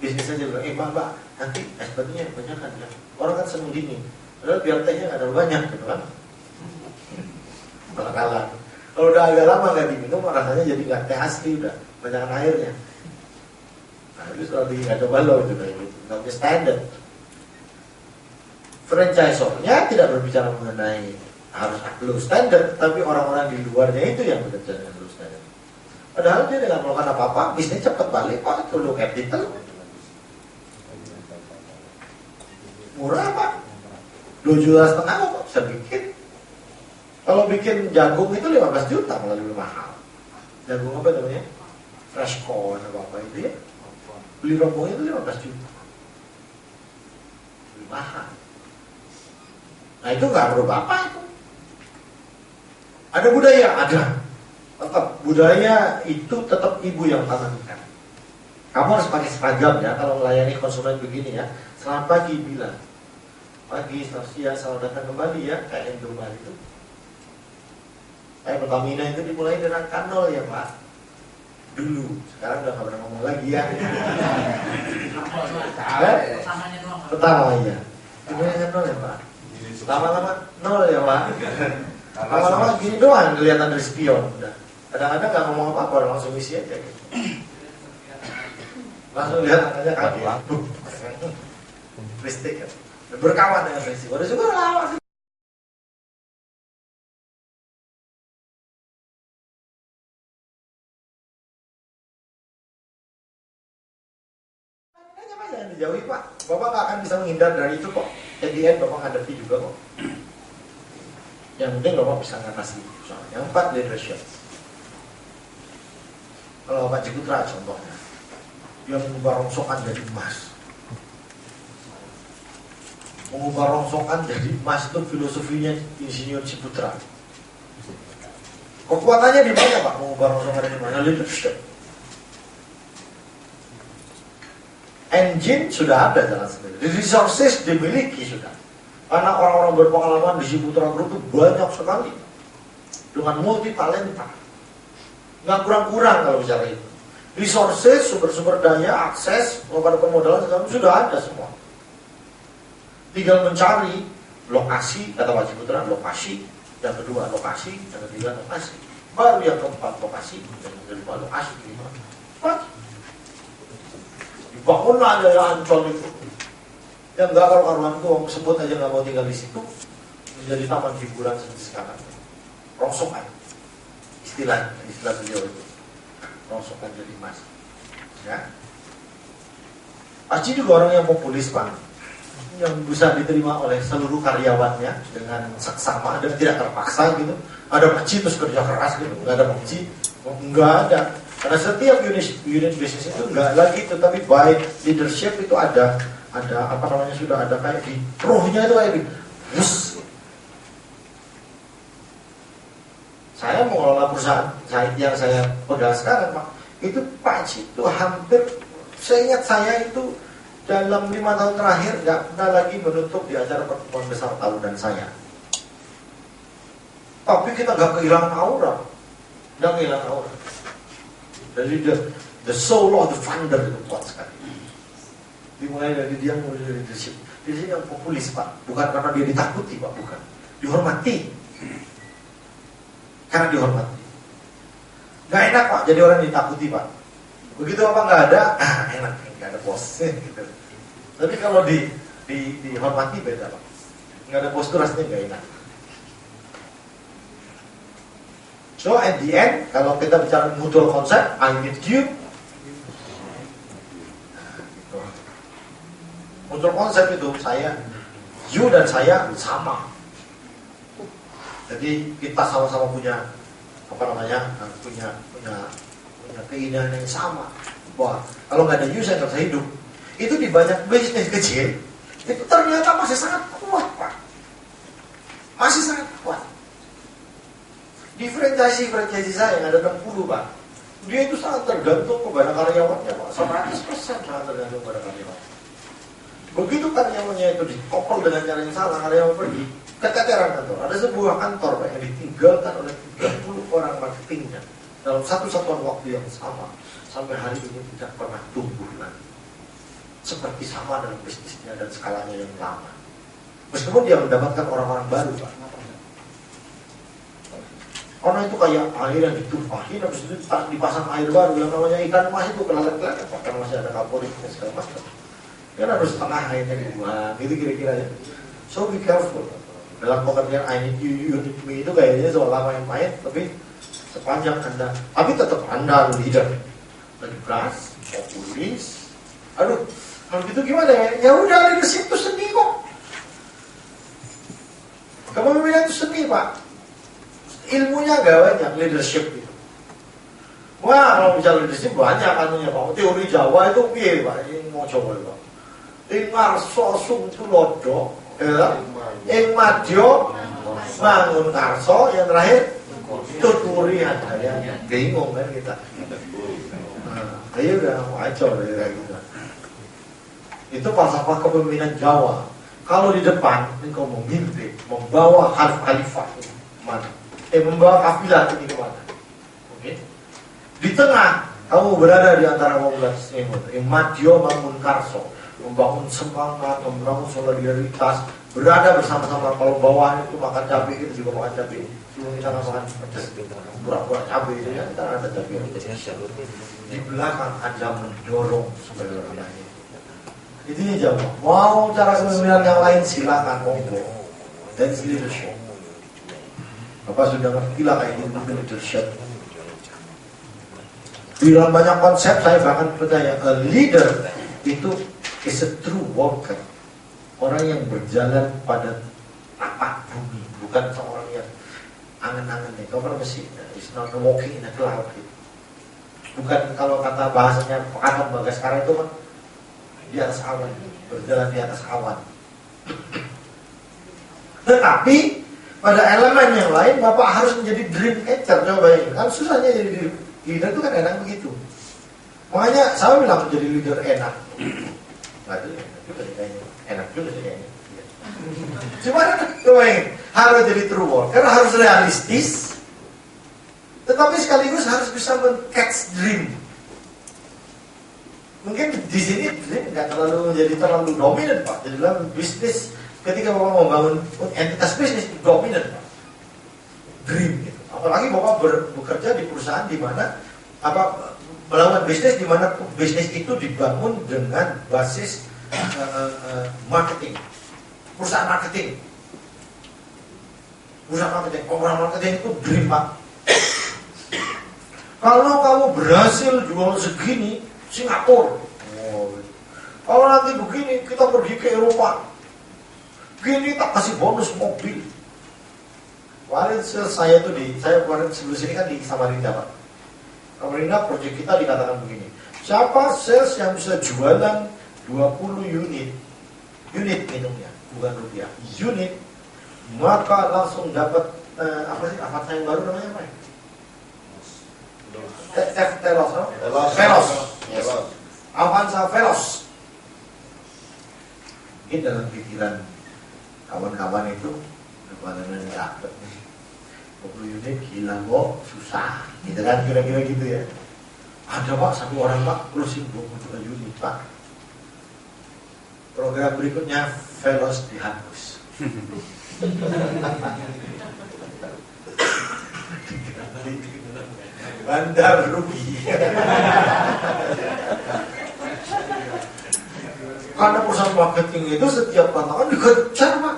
bisnis aja bilang, Pak, nanti es batunya banyak kan ya. Orang kan seneng dingin, padahal biar tehnya nggak terlalu banyak gitu kan. Kalah. Kalau udah agak lama nggak diminum, rasanya jadi nggak teh asli, udah banyakan airnya. Nah itu strategi nggak coba lo itu kayak gitu, nggak punya standar. Franchisor-nya tidak berbicara mengenai harus low standard, tapi orang-orang di luarnya itu yang bekerja dengan low standard. Padahal dia tidak melakukan apa-apa, bisnis cepat balik kok, itu low capital. Murah Pak, 2,5 juta kok bisa bikin. Kalau bikin jagung itu 15 juta malah lebih mahal. Jagung apa namanya? Fresh corn apa itu ya. Beli rombongnya itu 15 juta. Lebih mahal. Nah itu nggak perlu Bapak itu. Ada budaya, ada. Tetap budaya itu tetap ibu yang tanamkan. Kamu harus pakai seragam ya kalau melayani konsumen begini ya. Selamat pagi bilang. Pagi, selamat siang, selamat datang kembali ya, kayak yang kembali itu. Kayak Pertamina itu dimulai dari angka 0 ya Pak. Dulu, sekarang udah gak pernah ngomong lagi ya. Samanya doang Pertama iya. Kemudian nol ya Pak. Lama-lama nol ya Pak. Lama-lama gini doang kelihatan dari spion. Udah. Kadang-kadang nggak ngomong apa-apa, langsung isi aja gitu. Langsung lihat angkanya kaget. Listrik kan. Berkawan dengan listrik. Udah juga lama sih. Jangan dijauhi Pak. Bapak nggak akan bisa menghindar dari itu kok. At the end Bapak hadapi juga kok. Yang penting Bapak bisa ngatasi. Yang 4 leadership. Kalau Pak Ciputra contohnya, dia mengubah rongsokan jadi emas. Mengubah rongsokan jadi emas itu filosofinya Insinyur Ciputra. Kekuatannya di mana Pak? Mengubah rongsokan jadi emas. Leadership. Engine sudah ada jalan sendiri. Resources dimiliki sudah. Karena orang-orang berpengalaman di Ciputra Group itu banyak sekali. Dengan multi talenta. Nggak kurang-kurang kalau bicara itu. Resources, sumber-sumber daya, akses kepada permodalan sekarang sudah ada semua. Tinggal mencari lokasi, kata Pak Ciputra, lokasi. Yang kedua lokasi, yang ketiga lokasi. Baru yang keempat lokasi, yang kelima lokasi. Dibangunlah ada yang Ancol itu. Yang nggak karuan itu, orang sebut aja nggak mau tinggal di situ. Menjadi taman hiburan seperti sekarang. Rongsokan. Istilah beliau itu rongsokan jadi emas ya. Aci juga orang yang populis Pak, yang bisa diterima oleh seluruh karyawannya dengan seksama dan tidak terpaksa gitu. Ada Aci terus kerja keras gitu, nggak ada Aci, nggak ada. Karena setiap unit bisnis itu nggak lagi, tetapi by leadership itu ada apa namanya, sudah ada kayak di ruhnya itu kayak di Saya mengelola perusahaan yang saya pegang sekarang Pak, itu Pak Ci itu hampir, seingat saya itu dalam 5 tahun terakhir nggak pernah lagi menutup di acara pertemuan besar tahunan saya. Tapi kita nggak kehilangan aura, nggak kehilangan aura. Jadi the soul of the founder itu kuat sekali. Dimulai dari dia, mulai dari leadership. Leadership yang populis Pak, bukan karena dia ditakuti Pak, bukan, dihormati. Karena dihormati. Gak enak Pak jadi orang yang ditakuti Pak. Begitu apa nggak ada, enak, nggak ada bosnya gitu. Tapi kalau dihormati beda Pak. Nggak ada bos itu rasanya nggak enak. So at the end, kalau kita bicara mutual concept, I need you. Mutual concept itu saya, you dan saya sama. Jadi kita sama-sama punya punya keinginan yang sama. Wah, kalau nggak ada you saya nggak bisa hidup. Itu di banyak bisnis kecil itu ternyata masih sangat kuat Pak. Masih sangat kuat. Di franchise saya yang ada 60 Pak, dia itu sangat tergantung kepada karyawannya Pak. 100% sangat tergantung kepada karyawan. Begitu karyawannya itu dikopel dengan cara yang salah, karyawan pergi, keteteran kantor. Ada sebuah kantor Pak yang ditinggalkan oleh 30 orang marketingnya dalam satu satuan waktu yang sama, sampai hari ini tidak pernah tumbuh lagi. Seperti sama dalam bisnisnya dan skalanya yang lama. Meskipun dia mendapatkan orang-orang baru Pak. Orang itu kayak air yang ditumpahin, habis itu dipasang air baru yang namanya ikan emas itu kelalet-kelalet Pak, karena masih ada kaporitnya segala macam. Kan harus setengah airnya dibuang, gitu kira-kira ya. So be careful. Dalam pengertian I need you need me itu kayaknya seolah main-main, tapi sepanjang Anda, tapi tetap Anda leader, tegas, populis. Aduh, kalau gitu gimana ya? Ya udah, leadership itu seni kok. Kepemimpinan itu seni Pak. Ilmunya gak banyak leadership itu. Wah, kalau bicara leadership banyak anunya Pak. Teori Jawa itu piye Pak? Ini mau coba Pak. Ngarso sung tulodo, ya, ing madya mangun karso, yang terakhir tuturi adaya. Bingung kan kita. Nah, ayo udah wajar kayak gitu. Itu falsafah kepemimpinan Jawa. Kalau di depan engkau memimpin, membawa khalifah mana? Membawa kafilah ini kemana? Oke. Di tengah kamu berada di antara 12 imut. Madya mangun karso. membangun semangat, membangun solidaritas, berada bersama-sama. Kalau bawahan itu makan cabai, kita juga makan cabai. Cuma kita nggak makan pedas, pura-pura cabai itu ya, kita ada cabai. Di belakang ada mendorong supaya orang lain. Itu jawab. Mau cara kepemimpinan yang lain silakan, monggo. That's leadership. Bapak sudah ngerti lah kayak gitu leadership. Di dalam banyak konsep saya bahkan percaya a leader itu is a true worker. Orang yang berjalan pada tapak bumi, bukan seorang yang angan-angan. Kau pernah mesti is not walking in a cloud. Bukan kalau kata bahasanya Katon Bagaskara itu kan di atas awan, berjalan di atas awan. Tetapi pada elemen yang lain Bapak harus menjadi dream catcher. Coba ini kan susahnya jadi leader itu kan enak begitu. Makanya saya bilang menjadi leader enak. Nggak itu enak juga sih kayaknya. Enak juga sih kayaknya. Cuma coba ini harus jadi true worker, harus realistis, tetapi sekaligus harus bisa men-catch dream. Mungkin di sini dream nggak terlalu dominan Pak. Jadi dalam bisnis ketika Bapak membangun entitas bisnis dominan Pak. Dream gitu. Apalagi Bapak bekerja di perusahaan di mana melakukan bisnis di mana bisnis itu dibangun dengan basis marketing. Perusahaan marketing. Orang marketing itu dream Pak. Kalau kamu berhasil jual segini Singapura. Kalau nanti begini kita pergi ke Eropa. Gini tak kasih bonus mobil. Kemarin saya kemarin sebelum sini kan di Samarinda Pak. Samarinda proyek kita dikatakan begini. Siapa sales yang bisa jualan 20 unit minumnya, bukan rupiah, unit, maka langsung dapat Avanza yang baru namanya apa ya? Veloz. Yes. Avanza Veloz. Ini dalam pikiran kawan-kawan itu kebenaran dapat nih 20 unit gila kok susah gitu kan, kira-kira gitu ya. Ada Pak, satu orang Pak closing 22 unit Pak. Program berikutnya Veloz dihapus. Bandar rugi. Karena perusahaan marketing itu setiap tantangan dikejar Pak.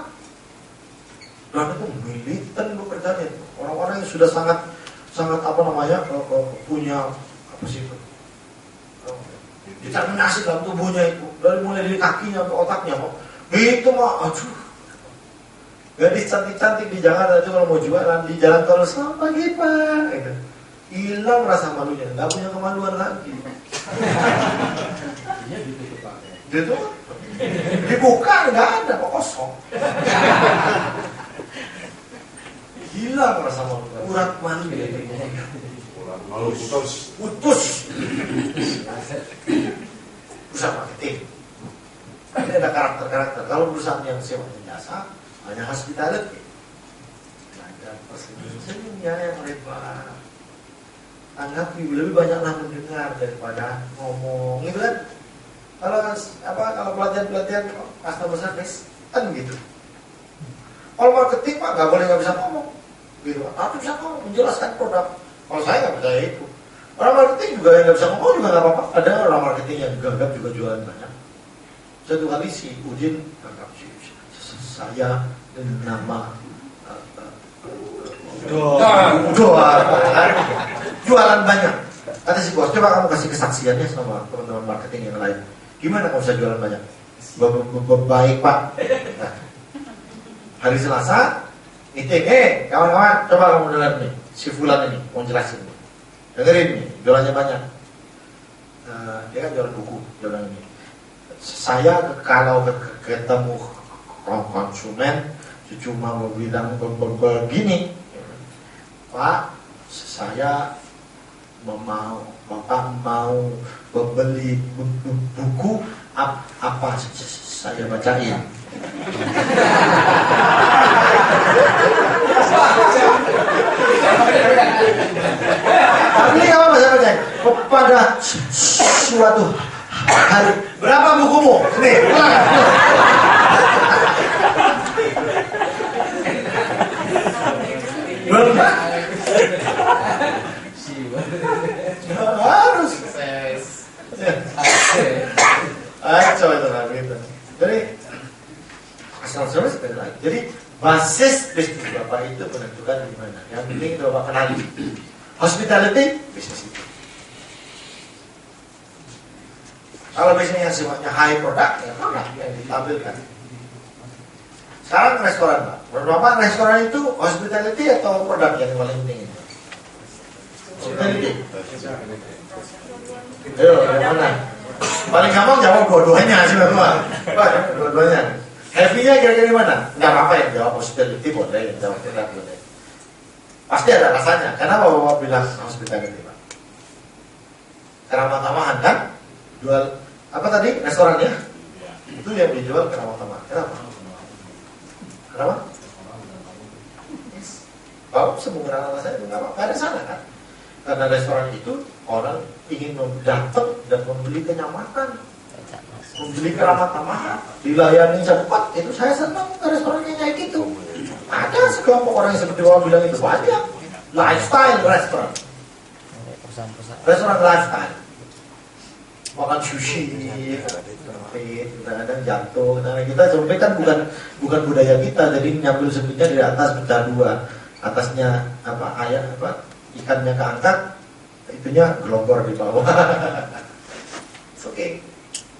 Dan itu militan bekerjanya. Orang-orang yang sudah sangat punya apa sih itu? Determinasi dalam tubuhnya itu, mulai dari kakinya ke otaknya Pak. Itu mah aduh. Gadis cantik-cantik di Jakarta itu kalau mau jualan di jalan tol selamat pagi Pak. Gitu. Hilang rasa malunya, nggak punya kemaluan lagi. Iya ditutup Pak. Ditutup? Dibuka nggak ada, kok kosong. Hilang rasa malu, urat malu ya. Malu putus. Perusahaan marketing. Ini ada karakter-karakter. Kalau perusahaan yang sewa jasa, hanya hospitality. Ada persenyum-senyumnya yang lebar. Tanggapi lebih banyaklah mendengar daripada ngomong, gitu kan? Kalau pelatihan customer service kan gitu. Kalau marketing Pak nggak bisa ngomong, gitu. Tapi bisa ngomong, menjelaskan produk. Kalau saya nggak percaya itu. Orang marketing juga yang nggak bisa ngomong juga nggak apa-apa. Ada orang marketing yang gagap juga jualan banyak. Satu kali si Udin gagap saya dengan nama jualan banyak. Kata si bos, coba kamu kasih kesaksiannya sama teman-teman marketing yang lain. Gimana kamu bisa jualan banyak? Baik Pak. Nah, hari Selasa meeting, kawan-kawan, coba kamu dengar nih, si Fulan ini mau jelasin nih. Dengerin nih, jualannya banyak. Dia kan jualan buku, jualan ini. Saya kalau ketemu konsumen cuma bilang begini, Pak, saya Bapak mau membeli buku apa saya bacain. Tapi apa saya bacain? Pada suatu hari, berapa bukumu? Nih, Bapak harus. Coba itu lah gitu. Jadi asal-usulnya seperti lagi. Jadi basis bisnis Bapak itu menentukan di mana. Yang penting itu Bapak kenali. Hospitality bisnis itu. Kalau bisnis yang sifatnya high product, ya produk yang ditampilkan. Sekarang restoran, Pak. Menurut Bapak restoran itu hospitality atau produk yang paling penting? Hospitality. Ayo, yang mana? Paling gampang jawab dua-duanya sih Bapak. Pak, dua-duanya. Heavy-nya kira-kira di mana? Nggak apa-apa yang jawab hospitality boleh, yang jawab produk boleh. Pasti ada rasanya. Kenapa Bapak bilang hospitality, Pak? Keramah-tamahan kan? Jual apa tadi? Restoran ya? Itu yang dijual keramah-tamahan. Kenapa? Kenapa? Bapak bisa menggunakan alasannya itu nggak apa-apa. Ada sana kan? Karena restoran itu orang ingin datang dan membeli kenyamanan, membeli keramah-tamahan, dilayani cepat. Itu saya senang ke restorannya kayak gitu. Ada sekelompok orang yang seperti Bapak bilang itu banyak. Lifestyle restoran, restoran lifestyle. Makan sushi, kadang-kadang jatuh. Nah kita sampai kan bukan budaya kita, jadi nyambil semuanya dari atas pecah dua, atasnya apa ayam apa ikannya keangkat, itunya gelombor di bawah. Oke,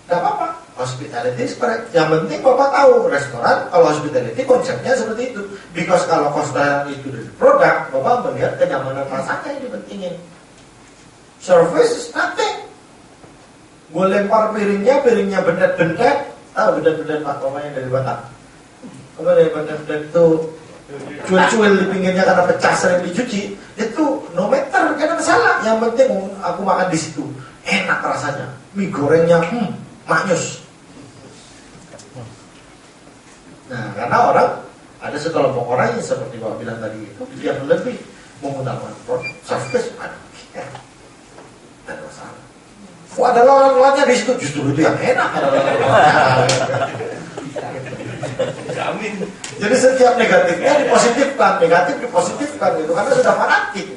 nggak apa-apa. Hospitality seperti yang penting Bapak tahu restoran kalau hospitality konsepnya seperti itu. Because kalau hospitality itu dari produk, Bapak melihat kenyamanan rasanya yang dipentingin. Service is nothing. Gue lempar piringnya bendet-bendet. Tahu bendet-bendet Pak, pokoknya dari Batak. Apa dari bendet-bendet itu cuil-cuil di pinggirnya karena pecah sering dicuci. Itu no matter, gak ada masalah. Yang penting aku makan di situ, enak rasanya. Mie gorengnya, maknyus. Nah, karena orang ada sekelompok orang yang seperti Bapak bilang tadi itu yang lebih menggunakan produk service. Ada masalah. Ada lawan-lawannya di situ, justru itu yang enak. Jamin. Jadi setiap negatifnya dipositifkan, negatif dipositifkan gitu, karena sudah fanatik.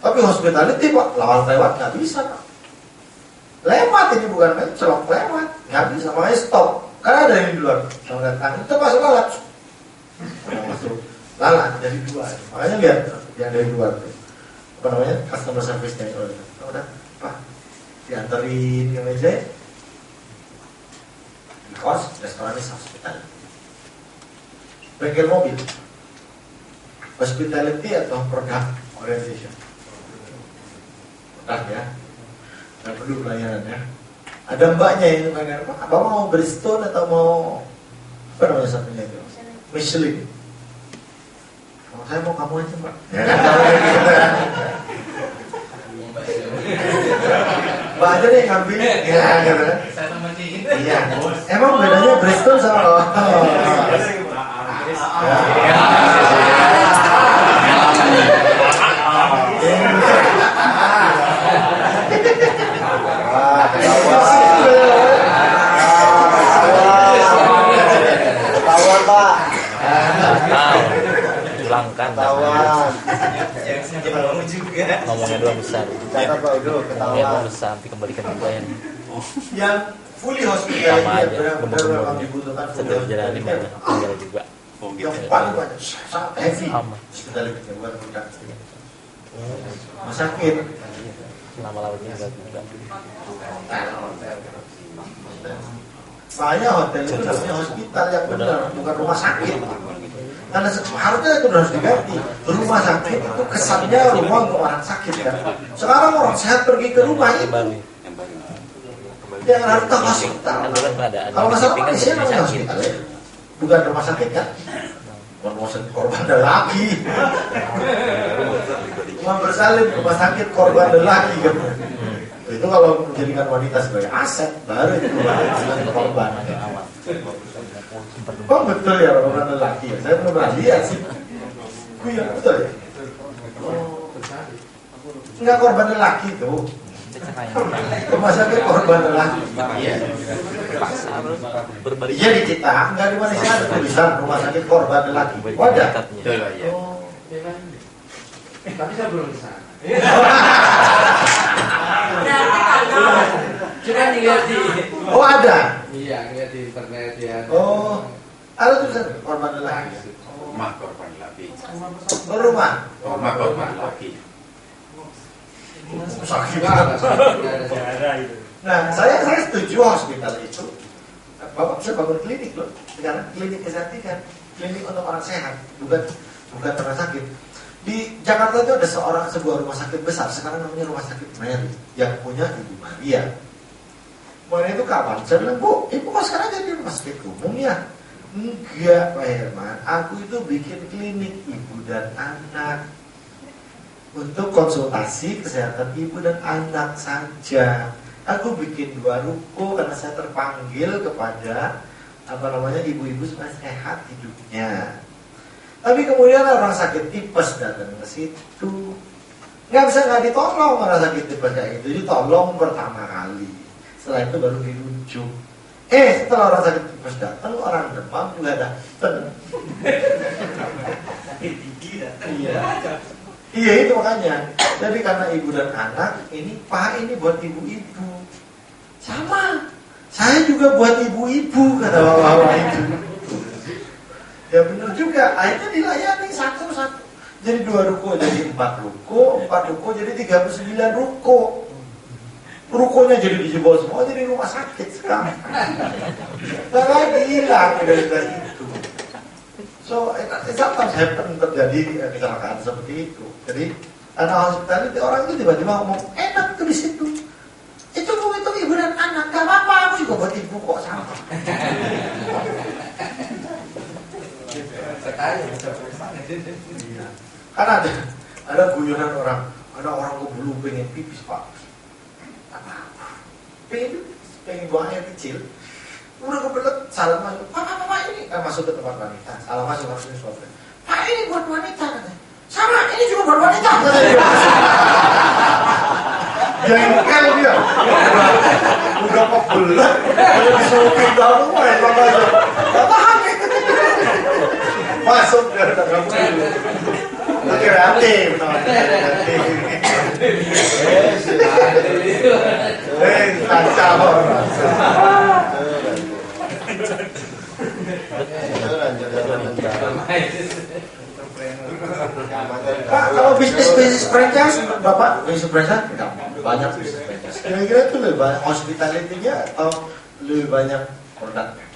Tapi hospitality Pak, lawan lewat nggak bisa Pak. Lewat ini bukan mencelok, lewat nggak bisa, makanya stop. Karena ada yang di luar, kalau datang itu masuk lalat, masuk lalat jadi dua. Makanya lihat yang dari luar tuh, apa namanya customer service-nya itu, udah Pak dianterin ke meja, di kos restorannya hospitality. Bengkel mobil, hospitality atau produk orientation? Produk ya, nggak perlu pelayanannya. Ada mbaknya yang tanya, Pak, Abang mau Bristol atau mau apa namanya satunya itu? Michelin. Oh, saya mau kamu aja Mbak. Ya kan kalau kayak gitu kan. Mbak aja deh ngambil, ya gitu kan. Saya sama Cihin. Iya. Emang bedanya Bristol sama Ketahuan Pak. Hilangkan Ketahuan. ngomongnya doang besar. Catat Pak Udo, Ngomongnya ketahuan. doang besar, nanti kembalikan juga ya. yang fully Sama hospitality aja, benar-benar memang gemuk-gemuk. dibutuhkan fully Setiap jalan ini hospitality. banyak tinggal juga. Yang paling banyak sangat heavy Sama. hospitality bukan produk. Rumah sakit, Lama-lama juga. saya hotel itu namanya hospital yang benar, bukan rumah sakit. Karena harusnya itu harus diganti. Rumah sakit itu kesannya rumah untuk orang sakit kan. Sekarang orang sehat pergi ke rumah itu. Baru. Yang harus ke hospital. Kan dulu kan ada Kalau masalah kan manusia jadi namanya sakit. hospital ya. Bukan rumah sakit kan. Bukan rumah sakit korban lelaki. Cuma bersalin rumah sakit korban lelaki kan. Itu kalau menjadikan wanita sebagai aset baru itu korban. Oh betul ya korban lelaki ya. Saya belum pernah lihat sih. Iya betul ya. Oh. Enggak korban lelaki tuh. Rumah sakit korban lelaki. Iya. Pasar berbalik. Iya di kita, nggak di Malaysia ada tulisan rumah sakit korban lelaki. Wadah. Betul, ya. Oh, Tapi saya belum di sana. Cuma lihat di oh ada. iya lihat di internet ya. Oh, ada tulisan korban lelaki. Rumah korban lelaki. Oh, rumah. Rumah korban lelaki. Sakit. Ada itu. Nah, saya setuju hospital itu. Bapak bisa bangun klinik loh. Sekarang klinik kecantikan, klinik untuk orang sehat, bukan rumah sakit. Di Jakarta itu ada sebuah rumah sakit besar, sekarang namanya Rumah Sakit Mary, yang punya Ibu Maria. Maria itu kapan? Saya bilang, Bu, Ibu kok sekarang jadi rumah sakit umum ya? Enggak, Pak Herman. Aku itu bikin klinik ibu dan anak untuk konsultasi kesehatan ibu dan anak saja. Aku bikin 2 ruko karena saya terpanggil kepada ibu-ibu supaya sehat hidupnya. Tapi kemudian orang sakit tipes datang ke situ, nggak ditolong orang sakit tipes kayak gitu. Ditolong pertama kali, setelah itu baru dirujuk. Setelah orang sakit tipes datang, orang demam juga datang. Iya itu makanya. Jadi karena ibu dan anak ini, Pak ini buat ibu-ibu. Sama, saya juga buat ibu-ibu kata bapak-bapak itu. Ya benar juga, akhirnya dilayani satu-satu. Jadi 2 ruko jadi 4 ruko, 4 ruko jadi 39 ruko. Rukonya jadi dijebol semua jadi rumah sakit sekarang. Nggak lagi hilang dari itu. So, sometimes happen terjadi kecelakaan seperti itu. Jadi, anak hospitality orang itu tiba-tiba ngomong, enak tuh di situ. Itu ibu dan anak, gak apa-apa, aku juga buat ibu kok sama. Karena ada guyonan orang, ada orang kebulu pengen pipis Pak. Pengen buang air kecil. Udah kebelet salah masuk. Pak ini kan masuk ke tempat wanita. Salah masuk harusnya suatu. Pak ini buat wanita katanya. Sama ini juga buat wanita katanya. Jengkel dia. Udah kebelet. Udah disuruh pindah rumah ya Pak aja. Gak tahan masuk dia udah kamu dulu. Kreatif. Kacau. Pak, kalau bisnis franchise, Bapak bisnis franchise banyak bisnis franchise. Kira-kira itu lebih banyak hospitality-nya atau lebih banyak produknya?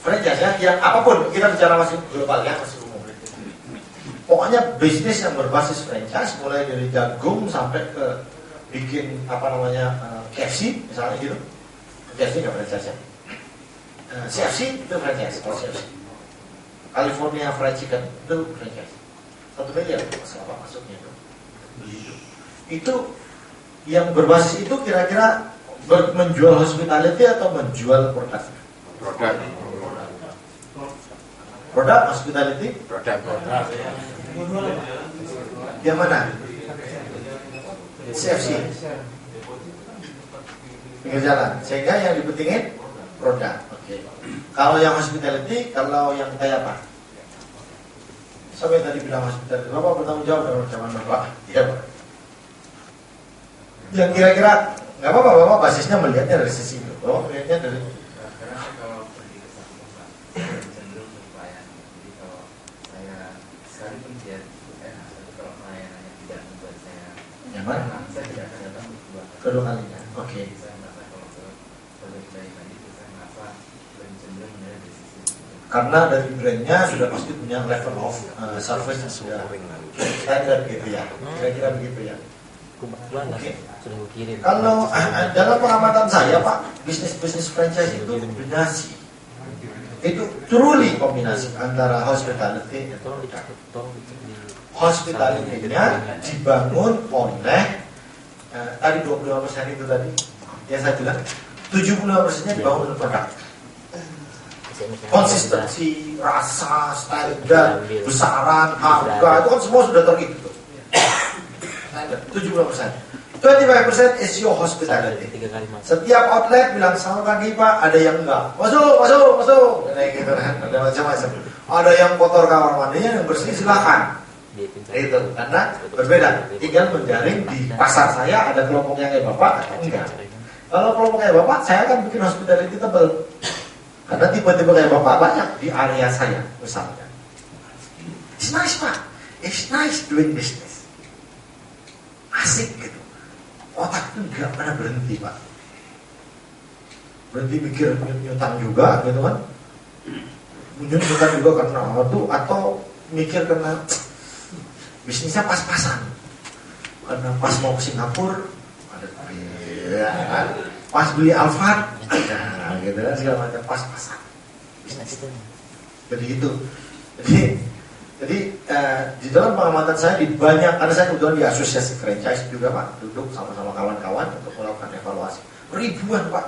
Franchise ya, yang apapun kita bicara masih global ya, masih umum. Pokoknya bisnis yang berbasis franchise, mulai dari jagung sampai ke bikin KFC misalnya gitu. KFC nggak franchise ya. CFC itu franchise, kalau CFC. California Fried Chicken itu franchise. 1 miliar apa masuknya itu. Itu yang berbasis itu kira-kira menjual hospitality atau menjual produk? Produk hospitality? Produk. Yang mana? CFC. Pinggir jalan. Sehingga yang dipentingin produk. Oke. Kalau yang hospitality, kalau yang kayak apa? Siapa yang tadi bilang hospitality? Bapak bertanggung jawab dalam zaman Bapak. Iya Pak. Yang kira-kira nggak apa-apa, Bapak basisnya melihatnya dari sisi itu. Bapak melihatnya dari Karena kalau pergi ke satu tempat cenderung ke pelayanan. Jadi kalau saya sekalipun dia enak, tapi kalau pelayanannya tidak membuat saya nyaman. saya tidak akan datang Kedua kalinya. Oke. Jadi saya merasa kalau ke pelayanan itu saya merasa lebih cenderung dari sisi itu. Karena dari brandnya sudah pasti punya level of service yang sudah standar gitu ya. Kira-kira begitu ya. Oke. Sudah gue kirim. Kalau dalam pengamatan saya Pak, bisnis franchise itu kombinasi. Itu truly kombinasi antara hospitality dan produk. Hospitality-nya dibangun oleh tadi 25% itu tadi yang saya bilang 75%-nya dibangun oleh produk. Konsistensi, rasa, standar, besaran, harga itu kan semua sudah terhitung. standard, 70%. 25% is your hospitality. 3 kali mas. Setiap outlet bilang selamat pagi Pak, ada yang enggak. Masuk. Kayak gitu kan, ada macam-macam. Ada yang kotor kamar mandinya, yang bersih silakan. Itu karena berbeda. Tinggal menjaring di pasar saya ada kelompok yang kayak Bapak atau enggak. Kalau kelompok kayak Bapak, saya akan bikin hospitality tebel. Karena tipe-tipe kayak Bapak banyak di area saya misalnya. It's nice Pak, it's nice doing business. Asik gitu. Otak itu nggak pernah berhenti Pak. Berhenti mikir nyutang juga gitu kan. Nyutang juga karena waktu atau mikir karena bisnisnya pas-pasan. Karena pas mau ke Singapura ada ya, kan? Pas beli Alphard ada gitu kan segala macam pas-pasan. Jadi gitu. Jadi di dalam pengamatan saya di banyak, karena saya kebetulan di asosiasi franchise juga Pak, duduk sama-sama kawan-kawan untuk melakukan evaluasi. Ribuan Pak.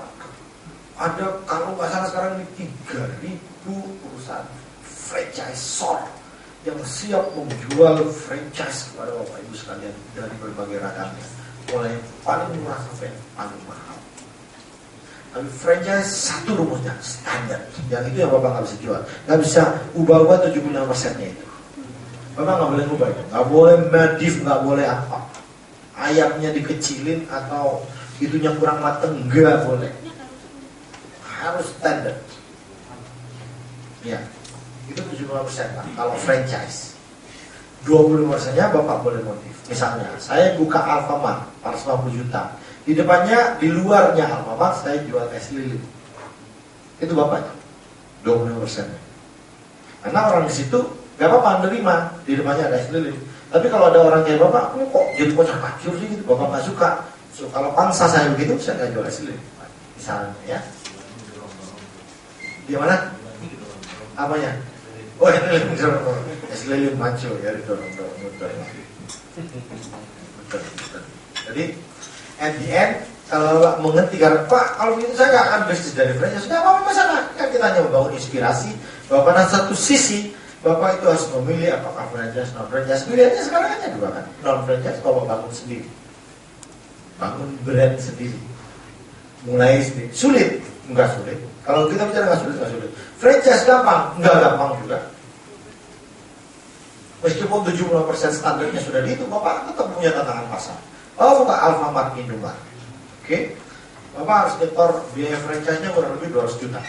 Ada kalau nggak salah sekarang ini 3.000 perusahaan franchisor yang siap menjual franchise kepada Bapak Ibu sekalian dari berbagai ragamnya, mulai paling murah sampai paling mahal. Tapi franchise satu rumusnya standar, yang itu yang Bapak nggak bisa jual, nggak bisa ubah-ubah 75%-nya itu. Bapak nggak boleh ubah itu, nggak boleh modif, nggak boleh apa, ayamnya dikecilin atau itunya kurang mateng, nggak boleh, harus standar. Ya. Itu 75% Pak, kalau franchise. 25%-nya Bapak boleh modif. Misalnya, saya buka Alfamart 450 juta. Di depannya, di luarnya Alfamart, saya jual es lilin. Itu Bapaknya. 25%-nya. Karena orang di situ, gak apa-apa menerima. Di depannya ada es lilin. Tapi kalau ada orang kayak Bapak, ini kok jadi kocak-kacur sih gitu. Bapak gak suka. So, kalau pangsa saya begitu, saya gak jual es lilin. Misalnya ya. Gimana? Apanya? Oh ini lilin maco ya didorong-dorong. Betul. Jadi at the end kalau Bapak mengerti karena Pak kalau begitu saya nggak akan bisnis dari franchise, sudah apa masalah? Kan kita hanya membangun inspirasi bahwa pada satu sisi Bapak itu harus memilih apakah franchise non franchise. Pilihannya sekarang hanya dua kan, non franchise Bapak bangun sendiri, bangun brand sendiri, mulai sendiri. Sulit? Enggak sulit. Kalau kita bicara nggak sulit. Franchise gampang? Enggak gampang juga. Meskipun 75% standarnya sudah di itu, Bapak tetap punya tantangan pasar. Oh, buka Alfamart Indomaret. Oke. Bapak harus nyetor biaya franchise-nya kurang lebih 200 juta.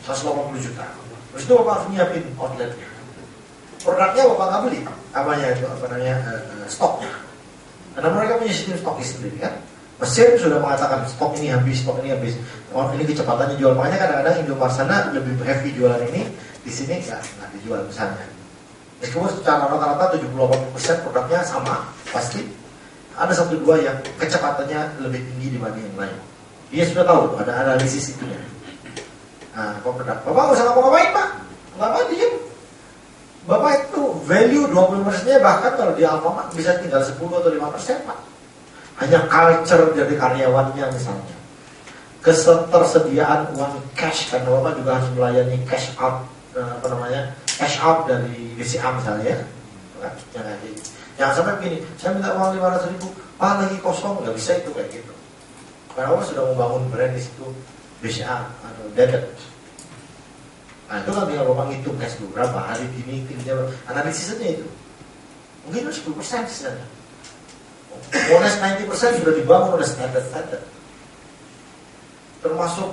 180 juta. Terus itu Bapak harus nyiapin outletnya. Produknya Bapak nggak beli. Apanya itu? Apa namanya? Stoknya. Karena mereka punya sistem stoknya sendiri kan. Mesin sudah mengatakan stok ini habis. Oh, ini kecepatannya jual. Makanya kadang-kadang Indomaret sana lebih heavy jualan ini, di sini nggak dijual misalnya. Meskipun secara rata-rata 78% produknya sama, pasti ada 1-2 yang kecepatannya lebih tinggi dibanding yang lain. Dia sudah tahu ada analisis itunya. Nah, produk Bapak nggak usah ngapa-ngapain Pak, nggak diem. Bapak itu value 20%-nya bahkan kalau di Alfamart bisa tinggal 10 atau 5% Pak. Hanya culture dari karyawannya misalnya. Ketersediaan uang cash karena Bapak juga harus melayani cash out cash out dari BCA misalnya. Jangan sampai begini, saya minta uang 500.000, Pak lagi kosong, nggak bisa itu kayak gitu. Karena Bapak sudah membangun brand di situ BCA atau debit. Nah itu kan tinggal Bapak ngitung cash flow berapa hari ini, analisisnya itu. Mungkin itu 10% misalnya. Bonus 90% sudah dibangun oleh standar. Termasuk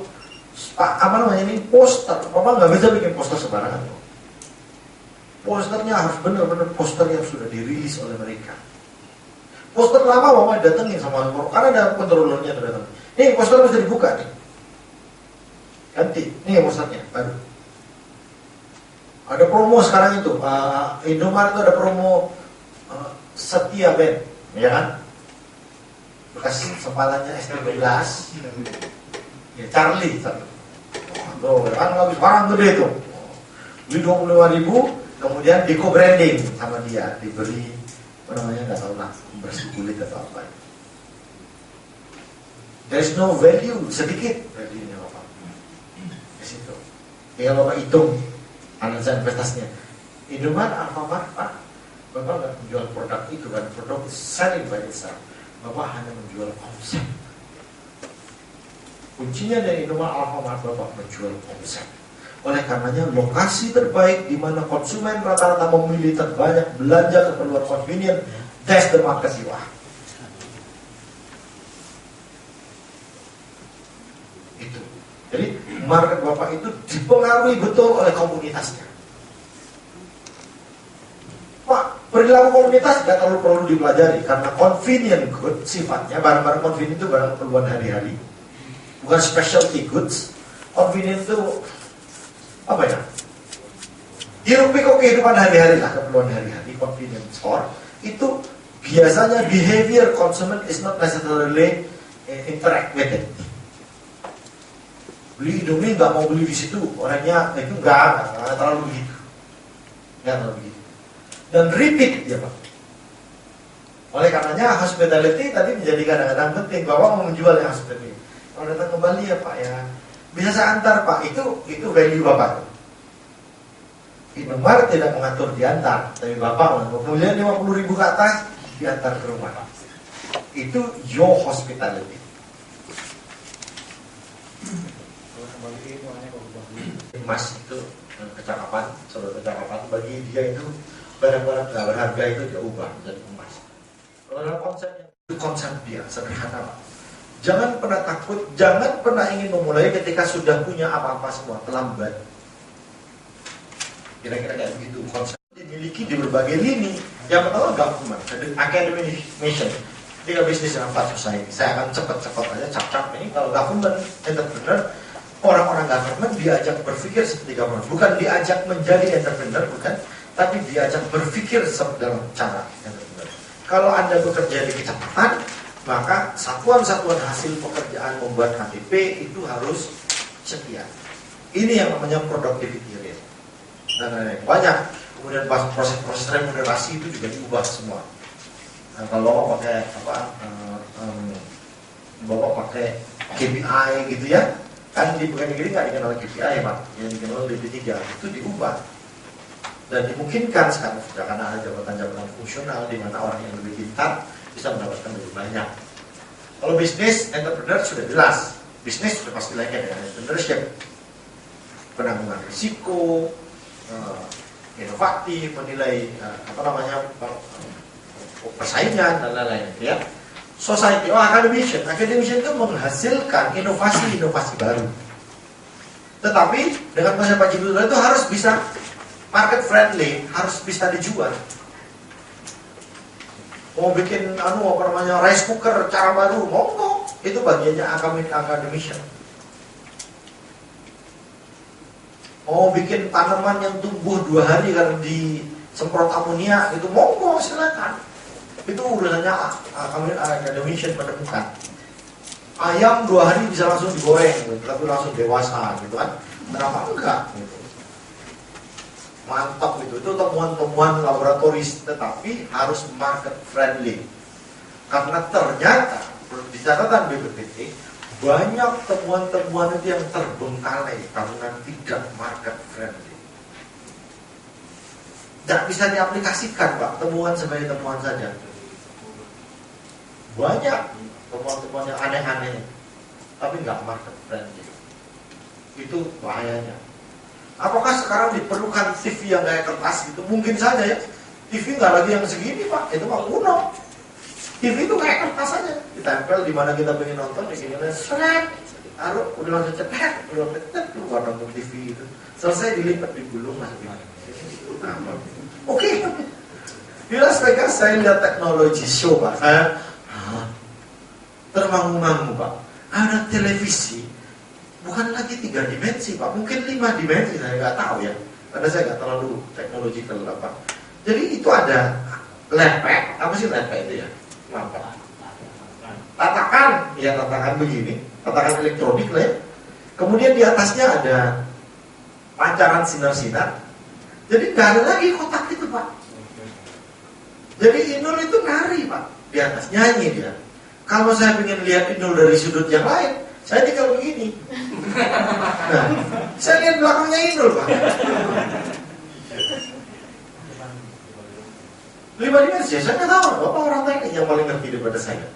ini poster. Bapak nggak bisa bikin poster sembarangan. Posternya harus benar-benar poster yang sudah dirilis oleh mereka. Poster lama Bapak datengin sama karena ada kontrolernya datang. Nih poster bisa dibuka nih. Ganti. Nih posternya baru. Ada promo sekarang itu. Indomaret itu ada promo Setia Band, ya kan? Bekas sempalannya S13. Ya Charlie. Tuh, kan habis barang gede tuh. Beli 25.000, kemudian di co-branding sama dia, diberi nggak tahu lah, bersih kulit atau apa. There is no value, sedikit value-nya Bapak. Di situ. Ya Bapak hitung analisa investasinya. Indomaret, Alfamart, Pak. Bapak nggak menjual produk itu kan, produk is selling by itself. Bapak hanya menjual konsep. Kuncinya dari Indomaret Alfamart, Bapak menjual konsep. Oleh karenanya lokasi terbaik di mana konsumen rata-rata memilih terbanyak belanja keperluan convenient, that's the market you are. Itu. Jadi market Bapak itu dipengaruhi betul oleh komunitasnya. Pak, perilaku komunitas tidak terlalu perlu dipelajari karena convenient good sifatnya, barang-barang convenient itu barang keperluan hari-hari. Bukan specialty goods. Convenient itu apa ya? Hiruk pikuk kehidupan hari-hari lah, keperluan hari-hari. Convenience store itu biasanya behavior consumer is not necessarily interact with it. Beli Indomie nggak mau beli di situ, orangnya itu nggak terlalu begitu, nggak terlalu begitu. Dan repeat ya Pak. Oleh karenanya hospitality tadi menjadi kadang-kadang penting. Bapak mau menjual yang hospitality. Kalau datang ke Bali ya Pak ya, bisa saya antar Pak, itu value Bapak. Indomaret tidak mengatur diantar, tapi Bapak kemudian 50.000 ke atas diantar ke rumah. Itu your hospitality. Kalau kembali itu hanya kalau Emas itu kecakapan, saudara kecakapan bagi dia itu barang-barang nggak berharga itu dia ubah menjadi emas. Kalau dalam konsepnya itu konsep dia sederhana Pak. Jangan pernah takut, jangan pernah ingin memulai ketika sudah punya apa-apa semua, terlambat. Kira-kira kayak begitu konsep dimiliki di berbagai lini. Yang pertama government, academic mission. Ketika bisnis dengan flat society, saya akan cepat-cepat aja cap-cap ini. Kalau government, entrepreneur, orang-orang government diajak berpikir seperti government, bukan diajak menjadi entrepreneur, bukan, tapi diajak berpikir dalam cara entrepreneur. Kalau Anda bekerja di kecamatan, maka satuan-satuan hasil pekerjaan membuat KTP itu harus sekian. Ini yang namanya productivity rate. Dan lain-lain banyak. Kemudian proses-proses remunerasi itu juga diubah semua. Nah, kalau pakai Bapak pakai KPI gitu ya, kan di pegawai negeri nggak dikenal KPI Pak, yang dikenal DP3 itu diubah. Dan dimungkinkan sekarang sudah karena ada jabatan-jabatan fungsional di mana orang yang lebih pintar bisa mendapatkan lebih banyak. Kalau bisnis, entrepreneur sudah jelas. Bisnis sudah pasti lainnya dengan entrepreneurship. Penanggungan risiko, inovatif, menilai persaingan dan lain-lain. Ya. Society, academician. Academician itu menghasilkan inovasi-inovasi baru. Tetapi dengan konsep Pak Jibul itu harus bisa market friendly, harus bisa dijual. Mau bikin rice cooker cara baru, monggo. Itu bagiannya academician. Mau bikin tanaman yang tumbuh 2 hari karena disemprot amonia, itu monggo silakan. Itu urusannya academician menemukan. Ayam 2 hari bisa langsung digoreng, gitu, tapi langsung dewasa, gitu kan? Kenapa enggak? Gitu. Mantap itu temuan-temuan laboratoris, tetapi harus market friendly. Karena ternyata di catatan BPPT banyak temuan-temuan itu yang terbengkalai karena tidak market friendly. Tidak bisa diaplikasikan Pak, temuan sebagai temuan saja. Banyak temuan-temuan yang aneh-aneh, tapi nggak market friendly. Itu bahayanya. Apakah sekarang diperlukan TV yang kayak kertas gitu? Mungkin saja ya. TV nggak lagi yang segini Pak, itu Pak kuno. TV itu kayak kertas aja, ditempel di mana kita pengen nonton, di sini seret, taruh, udah langsung cepet, udah cepet, keluar nonton TV itu. Selesai dilipat digulung masuk di Oke. Di Las Vegas saya lihat teknologi show Pak, saya termangu-mangu Pak. Ada televisi. Bukan lagi 3 dimensi Pak, mungkin 5 dimensi, saya nggak tahu ya, karena saya nggak terlalu teknologi apa. Jadi itu ada lepek, apa sih lepek itu ya? Apa? Tatakan, ya tatakan begini, tatakan elektronik lah ya. Kemudian di atasnya ada pancaran sinar-sinar. Jadi nggak ada lagi kotak itu Pak. Jadi Inul itu nari Pak, di atas nyanyi dia. Kalau saya ingin lihat Inul dari sudut yang lain, saya tinggal begini. Nah, saya lihat belakangnya Inul Pak. 5 dimensi, saya nggak tahu. Bapak orang teknik yang paling ngerti daripada saya.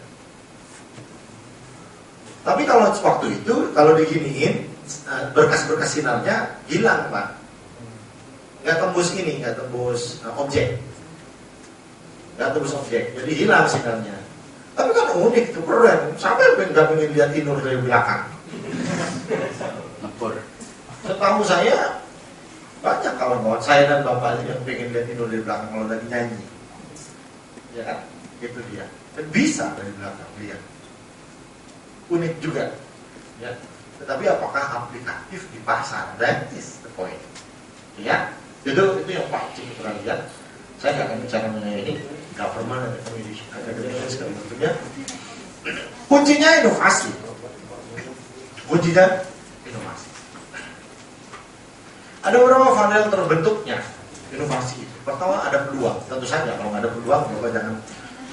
Tapi kalau waktu itu, kalau diginiin, berkas-berkas sinarnya hilang, Pak. Nggak tembus ini, nggak tembus objek. Nggak tembus objek, jadi hilang sinarnya. Tapi kan unik, itu keren. Siapa yang nggak pengen lihat Inur dari belakang? Ngepur. Setahu saya, banyak kawan-kawan saya dan bapak yang pengen lihat Inur dari belakang kalau lagi nyanyi. Ya kan? Itu dia. Dan bisa dari belakang lihat. Unik juga. Ya. Tetapi apakah aplikatif di pasar? That is the point. Ya. Itu yang pasti kita lihat. Saya nggak akan bicara mengenai ini. Government and communication tentunya. Kuncinya inovasi. Kuncinya inovasi. Ada beberapa variabel terbentuknya inovasi. Pertama ada peluang. Tentu saja kalau nggak ada peluang, Bapak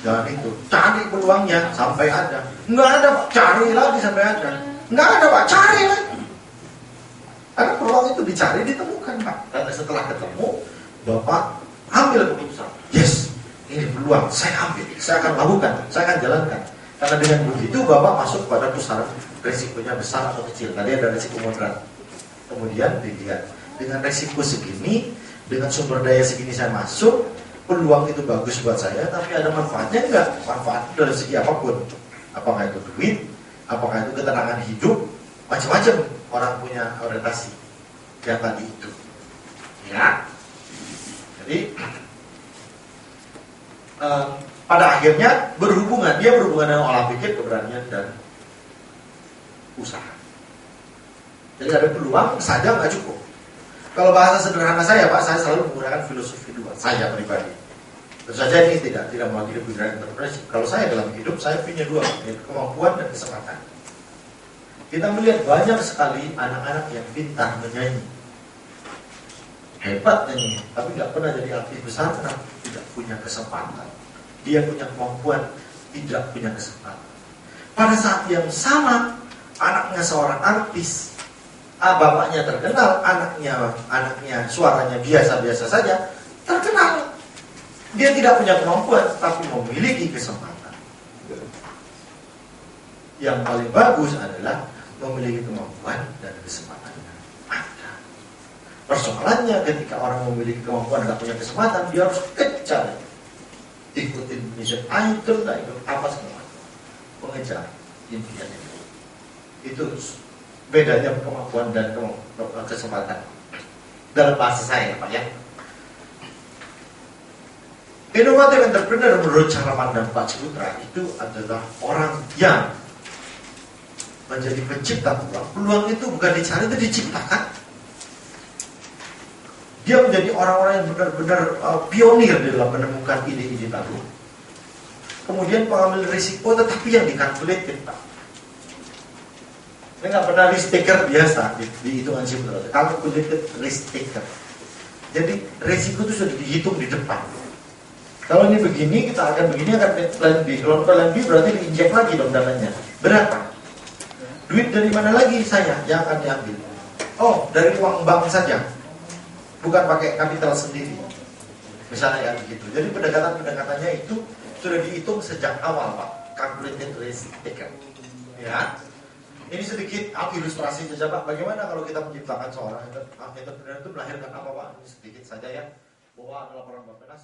jangan itu. Cari peluangnya sampai ada. Nggak ada, Pak, cari lagi sampai ada. Nggak ada, Pak, cari lagi. Karena peluang itu dicari, ditemukan, Pak. Karena setelah ketemu, Bapak ambil keputusan. Yes, ini peluang, saya ambil, saya akan lakukan, saya akan jalankan. Karena dengan begitu Bapak masuk pada pusaran risikonya besar atau kecil. Tadi ada risiko moderat. Kemudian dilihat dengan risiko segini, dengan sumber daya segini saya masuk, peluang itu bagus buat saya, tapi ada manfaatnya enggak? Manfaat dari segi apapun. Apakah itu duit, apakah itu ketenangan hidup, macam-macam orang punya orientasi yang tadi itu. Ya. Jadi pada akhirnya dia berhubungan dengan olah pikir, keberanian dan usaha. Jadi ada peluang saja nggak cukup. Kalau bahasa sederhana saya, Pak, saya selalu menggunakan filosofi dua. Saya pribadi. Tentu saja ini tidak mewakili pikiran interpretasi. Kalau saya dalam hidup, saya punya dua, yaitu kemampuan dan kesempatan. Kita melihat banyak sekali anak-anak yang pintar menyanyi, hebat nyanyi, tapi nggak pernah jadi artis besar karena tidak punya kesempatan. Dia punya kemampuan, tidak punya kesempatan. Pada saat yang sama, anaknya seorang artis, bapaknya terkenal, anaknya suaranya biasa-biasa saja, terkenal. Dia tidak punya kemampuan, tapi memiliki kesempatan. Yang paling bagus adalah memiliki kemampuan dan kesempatan yang ada. Persoalannya ketika orang memiliki kemampuan dan tidak punya kesempatan, dia harus kejar, ikutin Indonesian Idol, apa segala macam, mengejar impian itu. Bedanya kemampuan dan kesempatan. Dalam bahasa saya, Pak, ya. Inovatif entrepreneur menurut cara pandang Pak Ciputra itu adalah orang yang menjadi pencipta peluang. Peluang itu bukan dicari, itu diciptakan. Dia menjadi orang-orang yang benar-benar pionir di dalam menemukan ide-ide baru. Kemudian pengambil risiko, tetapi yang dikalkulasi, Pak. Saya nggak pernah risk taker biasa di hitungan Ciputra. Calculated risk taker. Jadi risiko itu sudah dihitung di depan. Kalau ini begini, kita akan begini, akan plan B. Kalau plan B berarti diinjek lagi dong dananya. Berapa? Duit dari mana lagi saya yang akan diambil? Oh, dari uang bank saja. Bukan pakai kapital sendiri. Misalnya yang begitu. Jadi pendekatan-pendekatannya itu sudah dihitung sejak awal, Pak. Calculated risk taker. Ya. Ini sedikit ilustrasi saja, Pak. Bagaimana kalau kita menciptakan seorang entrepreneur itu melahirkan apa, Pak? Ini sedikit saja ya. Bahwa adalah orang Bapak Nas.